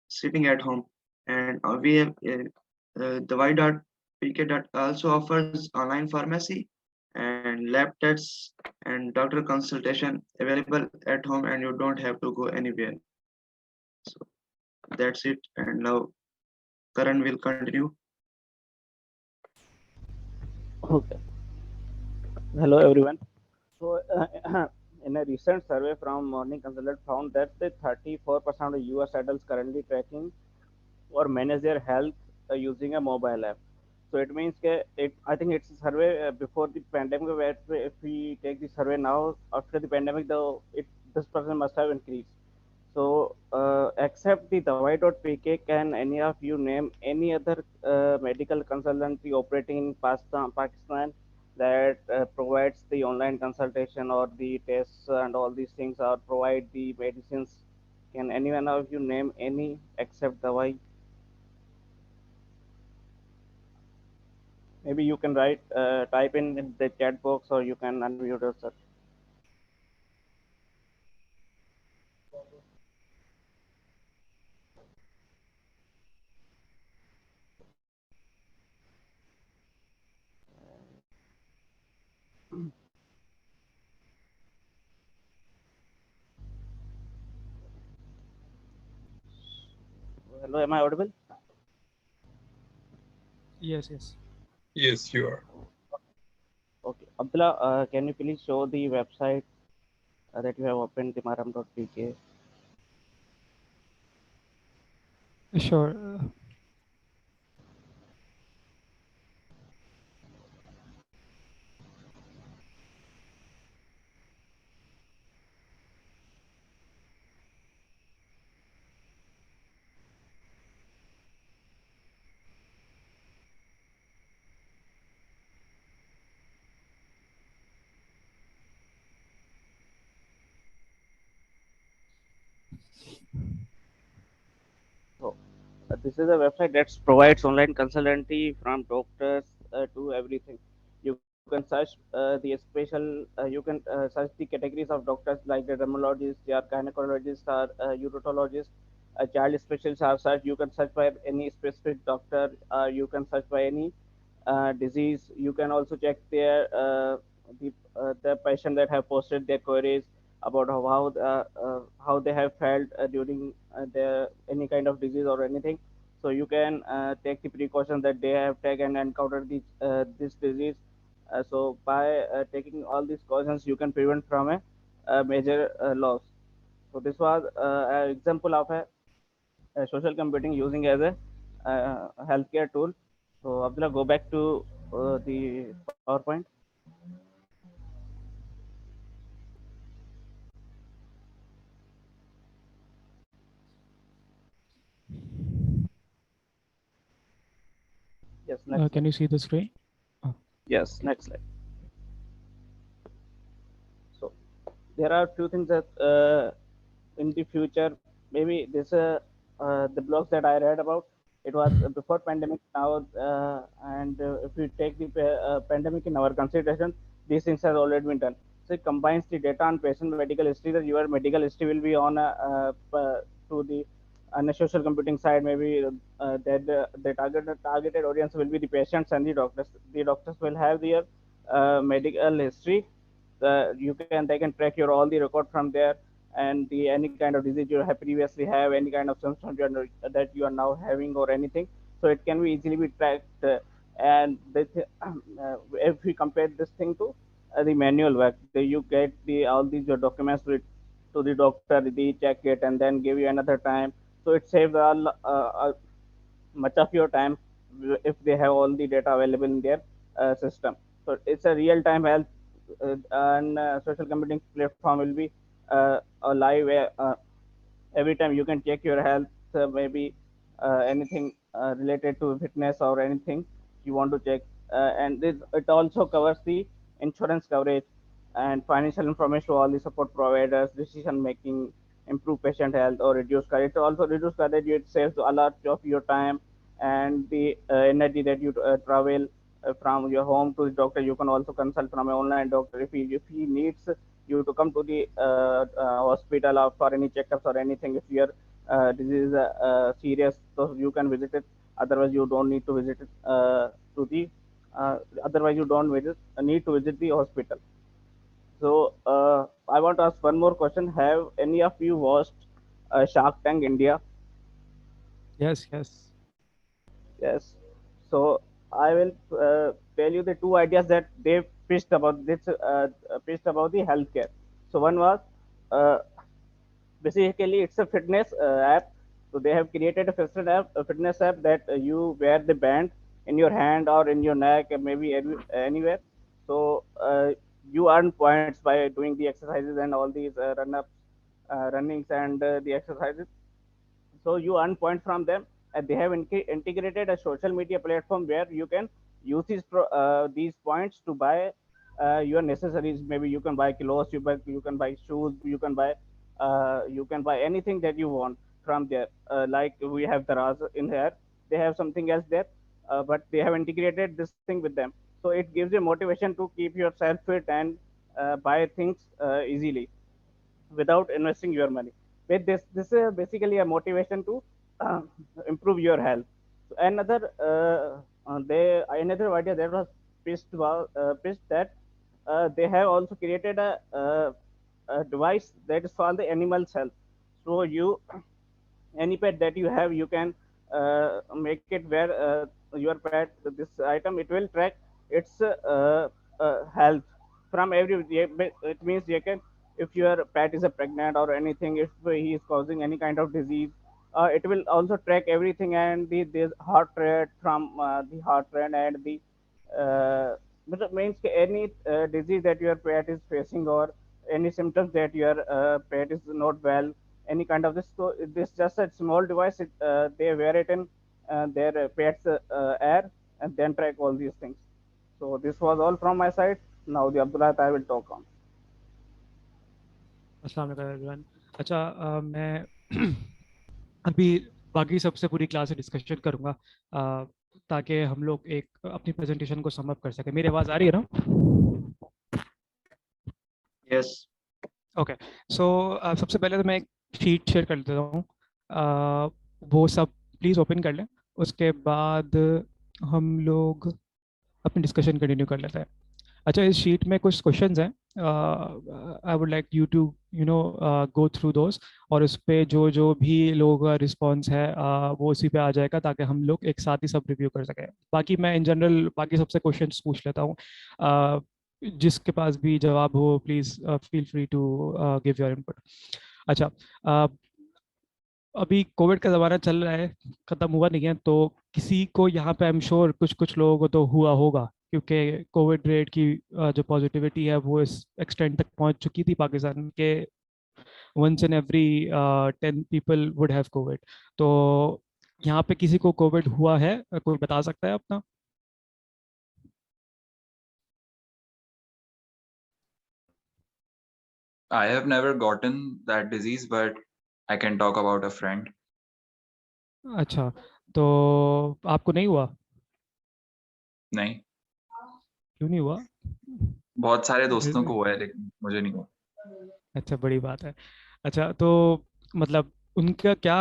sitting at home. And we have the Y.pk also offers online pharmacy and lab tests and doctor consultation available at home, and you don't have to go anywhere. So that's it. And now Karan will continue. Okay. Hello, everyone. So, in a recent survey from Morning Consult found that the 34% of US adults currently tracking or manage their health using a mobile app. So it means I think it's a survey before the pandemic, where if we take the survey now after the pandemic, this person must have increased. So except the Dawai.pk, can any of you name any other medical consultancy operating in Pakistan that provides the online consultation or the tests and all these things, or provide the medicines? Can any one of you name any except Dawai? Maybe you can type in the chat box, or you can unmute yourself. Hello, am I audible? Yes, yes. Yes, you are. Okay, Abdullah, can you please show the website that you have opened, the maram.pk? Sure. So, this is a website that provides online consultancy from doctors to everything. You can search you can search the categories of doctors, like the dermatologists, they are gynecologists, or urologists, child specialists are searched. You can search by any specific doctor. You can search by any disease. You can also check the patient that have posted their queries about how they have felt during their any kind of disease or anything. So you can take the precautions that they have taken and encountered this disease. So by taking all these cautions, you can prevent from a major loss. So this was an example of a social computing using as a healthcare tool. So Abdullah, go back to the PowerPoint. Yes, next Can slide. you see the screen? Yes, next slide. So there are few things that in the future, maybe the blogs that I read about, it was before pandemic. Now and if we take the pandemic in our consideration, these things have already been done. So it combines the data on patient medical history, that your medical history will be to the on a social computing side. Maybe the targeted audience will be the patients and the doctors. The doctors will have their medical history. They can track your all the record from there, and the any kind of disease you have previously have, any kind of symptoms that you are now having or anything. So it can be easily be tracked. If we compare this thing to the manual work, you get all these your documents to the doctor, they check it and then give you another time. So it saves much of your time if they have all the data available in their system. So it's a real time health, and social computing platform will be a live every time you can check your health, maybe anything related to fitness or anything you want to check. And it also covers the insurance coverage and financial information to all the support providers, decision making, improve patient health or reduce cost. It also reduce cost, that it saves a lot of your time and the energy that you travel from your home to the doctor. You can also consult from an online doctor if he needs you to come to the hospital or for any checkups or anything. If your disease is serious, so you can visit it. Otherwise, you don't need to visit it to the. Otherwise, you don't need to visit the hospital. So I want to ask one more question. Have any of you watched Shark Tank India? Yes, yes. Yes. So I will tell you the two ideas that they pitched about the healthcare. So one was uh, basically it's a fitness app. So they have created a fitness app that you wear the band, in your hand or in your neck, and maybe anywhere. So you earn points by doing the exercises and all these runnings and the exercises. So you earn points from them, and they have integrated a social media platform where you can use these points to buy your necessaries. Maybe you can buy clothes, you can buy shoes, you can buy anything that you want from there. Like we have Daraz in here, they have something else there, but they have integrated this thing with them. So it gives you motivation to keep yourself fit and buy things easily without investing your money. With this is basically a motivation to uh, improve your health. So another idea that was pitched that they have also created a device that is called the animal's health. So you any pet that you have, you can make it where your pet, this item, it will track its health from every. It means you can, if your pet is a pregnant or anything, if he is causing any kind of disease, it will also track everything, and the heart rate from the heart rate and the but it means any disease that your pet is facing, or any symptoms that your pet is not well, any kind of this. So this just a small device. They wear it in their pet's air, and then track all these things. So this was all from my side. Now the Abdullah I will talk on. अस्सलाम वालेकुम everyone. अच्छा, मैं अभी बाकी सबसे पूरी class से discussion करूंगा ताकि हम लोग एक अपनी प्रेजेंटेशन को सम अप कर सकें। मेरी आवाज़ आ रही है ना? Yes. ओके, सो सबसे पहले तो मैं एक शीट शेयर कर देता हूँ, वो सब प्लीज़ ओपन कर लें। उसके बाद हम लोग अपनी डिस्कशन कंटिन्यू कर लेते हैं। अच्छा, इस शीट में कुछ क्वेश्चंस हैं, I would like you to go through those, और उस पर जो भी लोगों का रिस्पॉन्स है वो उसी पे आ जाएगा, ताकि हम लोग एक साथ ही सब रिव्यू कर सकें। बाकी मैं इन जनरल बाकी सबसे क्वेश्चंस पूछ लेता हूँ, जिसके पास भी जवाब हो please feel free to give your input. अच्छा, अभी कोविड का ज़माना चल रहा है, ख़त्म हुआ नहीं है, तो किसी को यहाँ पे आई एम श्योर कुछ लोगों को तो हुआ होगा, क्योंकि कोविड रेट की जो पॉजिटिविटी है वो इस एक्सटेंट तक पहुँच चुकी थी पाकिस्तान के, 1 in every 10 people would have Covid. तो यहाँ पे किसी को कोविड हुआ है? कोई बता सकता है अपना? I have never gotten that disease, but I can talk about a friend. अच्छा, तो आपको नहीं हुआ? नहीं, क्यों नहीं हुआ? बहुत सारे दोस्तों को हुआ है, लेकिन मुझे नहीं हुआ। अच्छा, बड़ी बात है। अच्छा, तो मतलब उनका क्या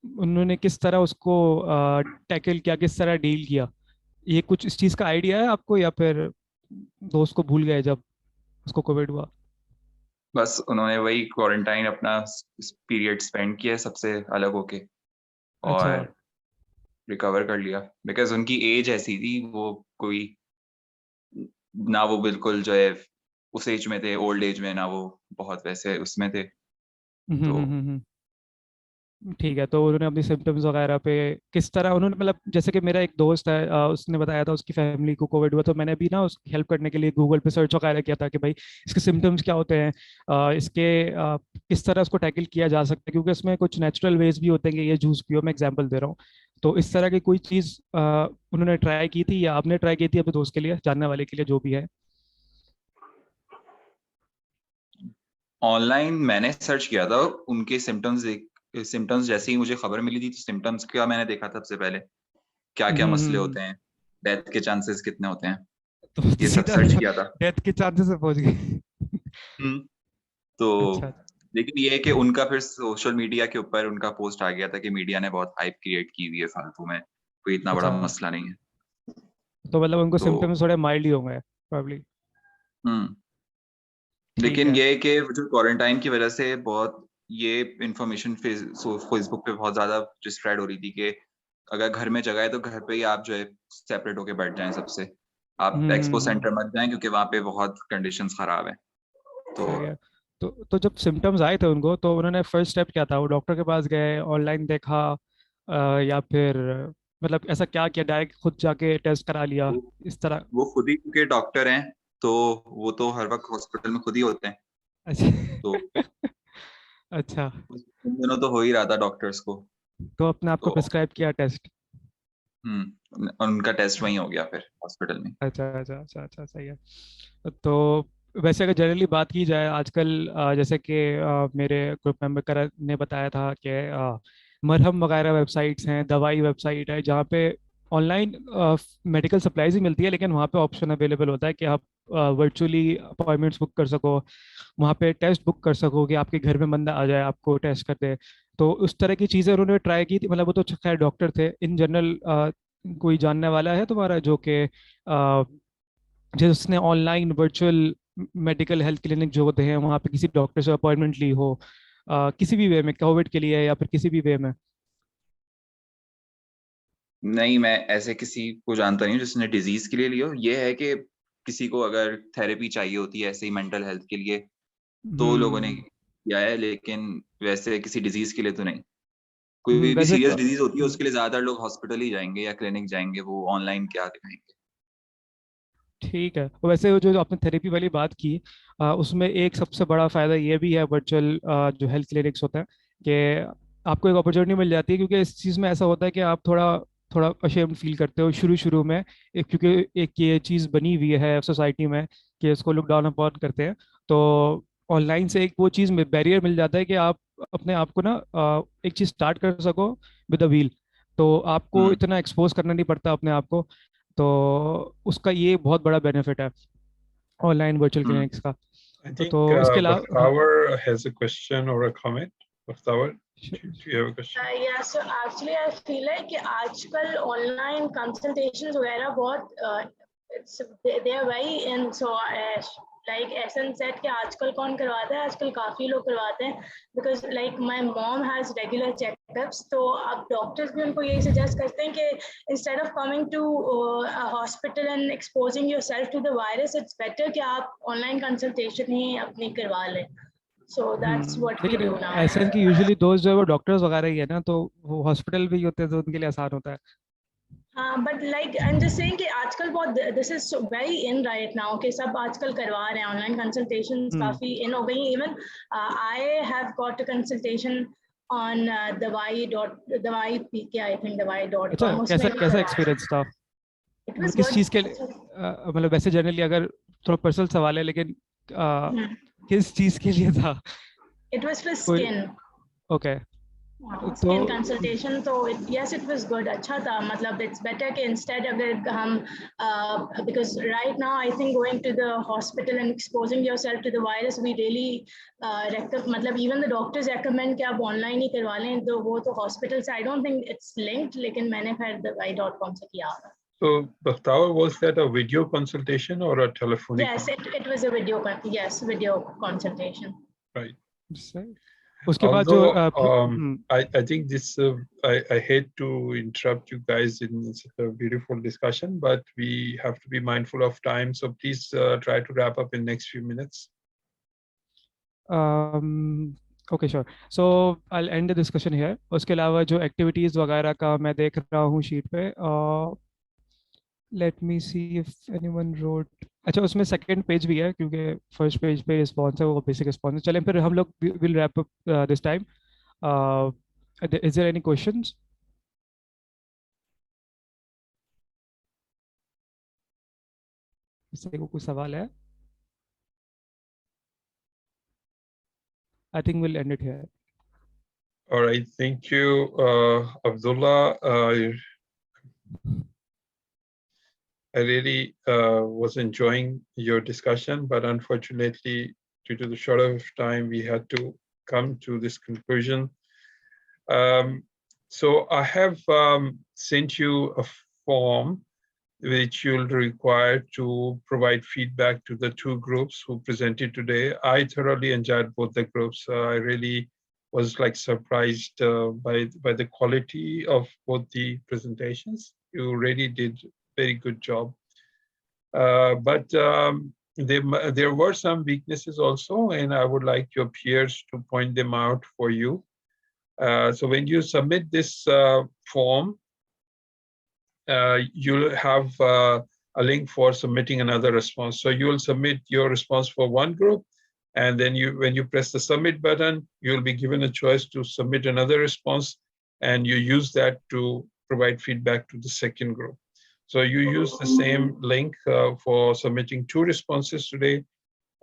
उन्होंने किस तरह उसको टैकल किया, किस तरह डील किया? ये कुछ इस चीज़ का आइडिया है आपको, या फिर दोस्त को भूल गए जब उसको कोविड हुआ? बस उन्होंने वही क्वारंटाइन अपना पीरियड स्पेंड किया सबसे अलग होके, अच्छा। और रिकवर कर लिया, बिकॉज उनकी एज ऐसी थी, वो कोई ना वो बिल्कुल जो है उस एज में थे, ओल्ड एज में, ना वो बहुत वैसे उसमें थे। तो ठीक है, तो उन्होंने अपनी सिम्टम्स वगैरह पे किस तरह उन्होंने, मतलब जैसे कि मेरा एक दोस्त है, उसने बताया था उसकी फैमिली को कोविड हुआ, तो मैंने भी ना उसकी हेल्प करने के लिए गूगल पे सर्च वगैरह किया था कि भाई इसके सिम्टम्स क्या होते हैं, इसके किस तरह उसको टैकल किया जा सकता है, क्योंकि इसमें कुछ नेचुरल वेज भी होते हैं कि ये जूस पियो, मैं एग्जाम्पल दे रहा हूँ। तो इस तरह की कोई चीज़ उन्होंने ट्राई की थी, या आपने ट्राई की थी अपने दोस्त के लिए, जानने वाले के लिए, जो भी है? ऑनलाइन मैंने सर्च किया था उनके सिम्टम्स जैसे ही मुझे खबर मिली थी, तो सिम्टम्स का मैंने देखा था सबसे पहले, क्या क्या मसले होते हैं, डेथ के चांसेस कितने होते हैं, तो ये सब सर्च किया था। डेथ के चांसेस से पहुंच गए। तो अच्छा। लेकिन ये है कि उनका फिर सोशल मीडिया के ऊपर उनका पोस्ट आ गया था कि मीडिया ने बहुत हाइप क्रिएट की हुई है फालतू में, कोई इतना बड़ा मसला नहीं है। तो मतलब उनको सिम्टम्स थोड़े माइल्ड ही होंगे प्रोबब्ली। लेकिन ये कि जो क्वारंटाइन की वजह से बहुत ये इंफॉर्मेशन फेसबुक पे बहुत ज्यादा स्प्रेड हो रही थी कि अगर घर में जगह है तो घर पे ही आप जो है सेपरेट होके बैठ जाएं सबसे, आप एक्सपो सेंटर मत जाएं, क्योंकि वहाँ पे बहुत कंडीशंस खराब है। तो जब सिम्टम्स आए थे उनको, तो उन्होंने फर्स्ट स्टेप क्या था? वो डॉक्टर के पास गए, ऑनलाइन देखा, या फिर मतलब ऐसा क्या किया, डायरेक्ट खुद जाके टेस्ट करा लिया इस तरह? वो खुद ही क्योंकि डॉक्टर हैं, तो वो तो हर वक्त हॉस्पिटल में खुद ही होते हैं, तो अच्छा। अच्छा, उन दिनों तो हो ही रहा था डॉक्टर्स को। तो अपने आप को तो प्रिस्क्राइब किया टेस्ट? उनका टेस्ट वहीं हो गया फिर हॉस्पिटल में। अच्छा अच्छा अच्छा अच्छा, सही है। तो वैसे अगर जनरली बात की जाए आजकल, जैसे कि मेरे ग्रुप मेंबर ने बताया था कि मरहम वगैरह वेबसाइट्स हैं, दवाई वेबसाइट है जहाँ पे ऑनलाइन मेडिकल सप्लाईज ही मिलती है, लेकिन वहाँ पे ऑप्शन अवेलेबल होता है कि आप वर्चुअली अपॉइंटमेंट्स बुक कर सको, वहाँ पे टेस्ट बुक कर सको कि आपके घर में बंदा आ जाए आपको टेस्ट कर दे। तो उस तरह की चीज़ें उन्होंने ट्राई की थी, मतलब वो तो खैर डॉक्टर थे। इन जनरल कोई जानने वाला है तुम्हारा जो कि जिसने online virtual medical health clinic जो होते हैं वहाँ पे किसी डॉक्टर से अपॉइंटमेंट ली हो, किसी भी वे में, कोविड के लिए या फिर किसी भी वे में? नहीं, मैं ऐसे किसी को जानता नहीं हूँ जिसने डिजीज के लिए लियो। ये है कि किसी को अगर थेरेपी चाहिए होती है ऐसे ही मेंटल हेल्थ के लिए, तो लोगों ने हम्म। किया है, लेकिन वैसे किसी डिजीज के लिए तो नहीं। कोई भी वैसे सीरियस डिजीज होती है उसके लिए ज्यादातर लोग हॉस्पिटल ही जाएंगे या क्लिनिक जाएंगे, वो ऑनलाइन क्या दिखाएंगे। ठीक है। वैसे वो जो आपने थेरेपी वाली बात की, उसमें एक सबसे बड़ा फायदा ये भी है वर्चुअल जो हेल्थ क्लिनिक्स होता है कि आपको एक अपॉर्चुनिटी मिल जाती है, क्योंकि इस चीज़ में ऐसा होता है कि आप थोड़ा थोड़ा अशेम्ड फील करते हो शुरू शुरू में, क्योंकि एक ये चीज़ बनी हुई है सोसाइटी में कि इसको लुक डाउन अपॉन करते हैं। तो ऑनलाइन से एक वो चीज़ में बैरियर मिल जाता है कि आप अपने आप को ना एक चीज़ स्टार्ट कर सको विद द व्हील, तो आपको हम्म इतना एक्सपोज करना नहीं पड़ता अपने आप को। तो उसका ये बहुत बड़ा बेनिफिट है ऑनलाइन वर्चुअल हम्म क्लिनिक्स का। I think तो इसके अलावा हाँ। Bhaktawar has a question or a comment. Bhaktawar, do you have a question? Yeah, so actually I feel like कि आजकल online consultations वगैरह बहुत they are very in, so like Ehsan said कि आजकल कौन करवाता है, आजकल काफी लोग करवाते हैं, because like my mom has regular checkups, तो अब doctors भी उनको यही suggest करते हैं कि instead of coming to a hospital and exposing yourself to the virus, it's better कि आप online consultation ही अपनी करवा लें. So that's what we लेकिन do now. ऐसा है कि यूजुअली दोस्त जो है वो डॉक्टर्स वगैरह ही है ना, तो वो हॉस्पिटल भी होते हैं तो उनके लिए आसान होता है। But like I'm just saying कि आजकल बहुत this is so very in right now कि सब आजकल करवा रहे हैं online consultations, काफी in हो गई. Even I have got a consultation on दवाई PK, I think अच्छा, दवाई.com, कैसा उसमें मैं कैसा करवा रही एक्सपीरियंस था? हूँ. It was किस good. चीज़ के लिए, मतलब वैसे जनरली अगर थोड़ा पर्सनल सवाल है, लेकिन किस चीज़ के लिए था? It was for कोई skin. ओके। तो स्किन कंसल्टेशन, तो yes it was good, अच्छा था. मतलब it's better कि instead अगर हम because right now I think going to the hospital and exposing yourself to the virus, we really मतलब even the doctors recommend कि आप online ही करवा लें, तो वो तो hospital से I don't think it's linked, लेकिन मैंने फिर दवाई.com से किया. So Bhaktawar, was that a video consultation or a telephonic? Yes, it was a video consultation. Right. सही। उसके बाद जो Although I think this I hate to interrupt you guys in such a beautiful discussion, but we have to be mindful of time. So please try to wrap up in next few minutes. Okay sure. So I and the discussion here. उसके अलावा जो activities वगैरह का मैं देख रहा हूँ sheet पे, let me see if anyone wrote. अच्छा, उसमें सेकंड पेज भी है, क्योंकि फर्स्ट पेज पे रिस्पॉन्स है वो बेसिक रिस्पॉन्स है। चलें फिर हम लोग will wrap up this time. Is there any questions? किसी को कोई सवाल है? I think will end it here. All right, thank you, Abdullah. I really was enjoying your discussion, but unfortunately, due to the short of time, we had to come to this conclusion. So I have sent you a form which you'll require to provide feedback to the two groups who presented today. I thoroughly enjoyed both the groups. I really was like surprised by the quality of both the presentations. You really did very good job. But there were some weaknesses also, and I would like your peers to point them out for you. So when you submit this form, you'll have a link for submitting another response. So you will submit your response for one group, and then when you press the submit button, you'll be given a choice to submit another response, and you use that to provide feedback to the second group. So you use the same link for submitting 2 responses today,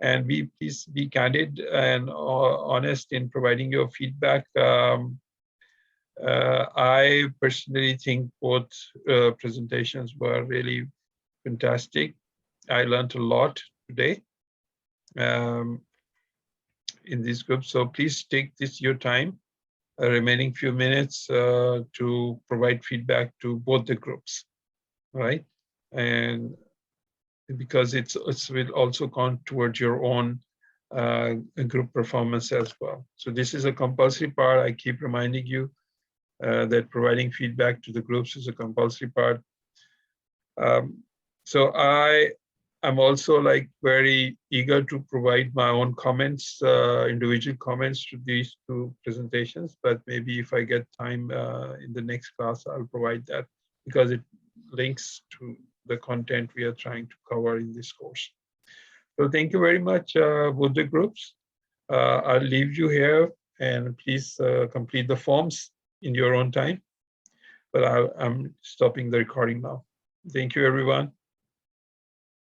and please be candid and honest in providing your feedback. I personally think both presentations were really fantastic. I learned a lot today in this group. So please take your time, remaining few minutes to provide feedback to both the groups, right? And because it will also count towards your own group performance as well. So this is a compulsory part. I keep reminding you that providing feedback to the groups is a compulsory part. So I'm also like very eager to provide my own comments, individual comments to these 2 presentations, but maybe if I get time in the next class, I'll provide that because it links to the content we are trying to cover in this course. So thank you very much, both the groups. I'll leave you here, and please complete the forms in your own time. But I'm stopping the recording now. Thank you, everyone.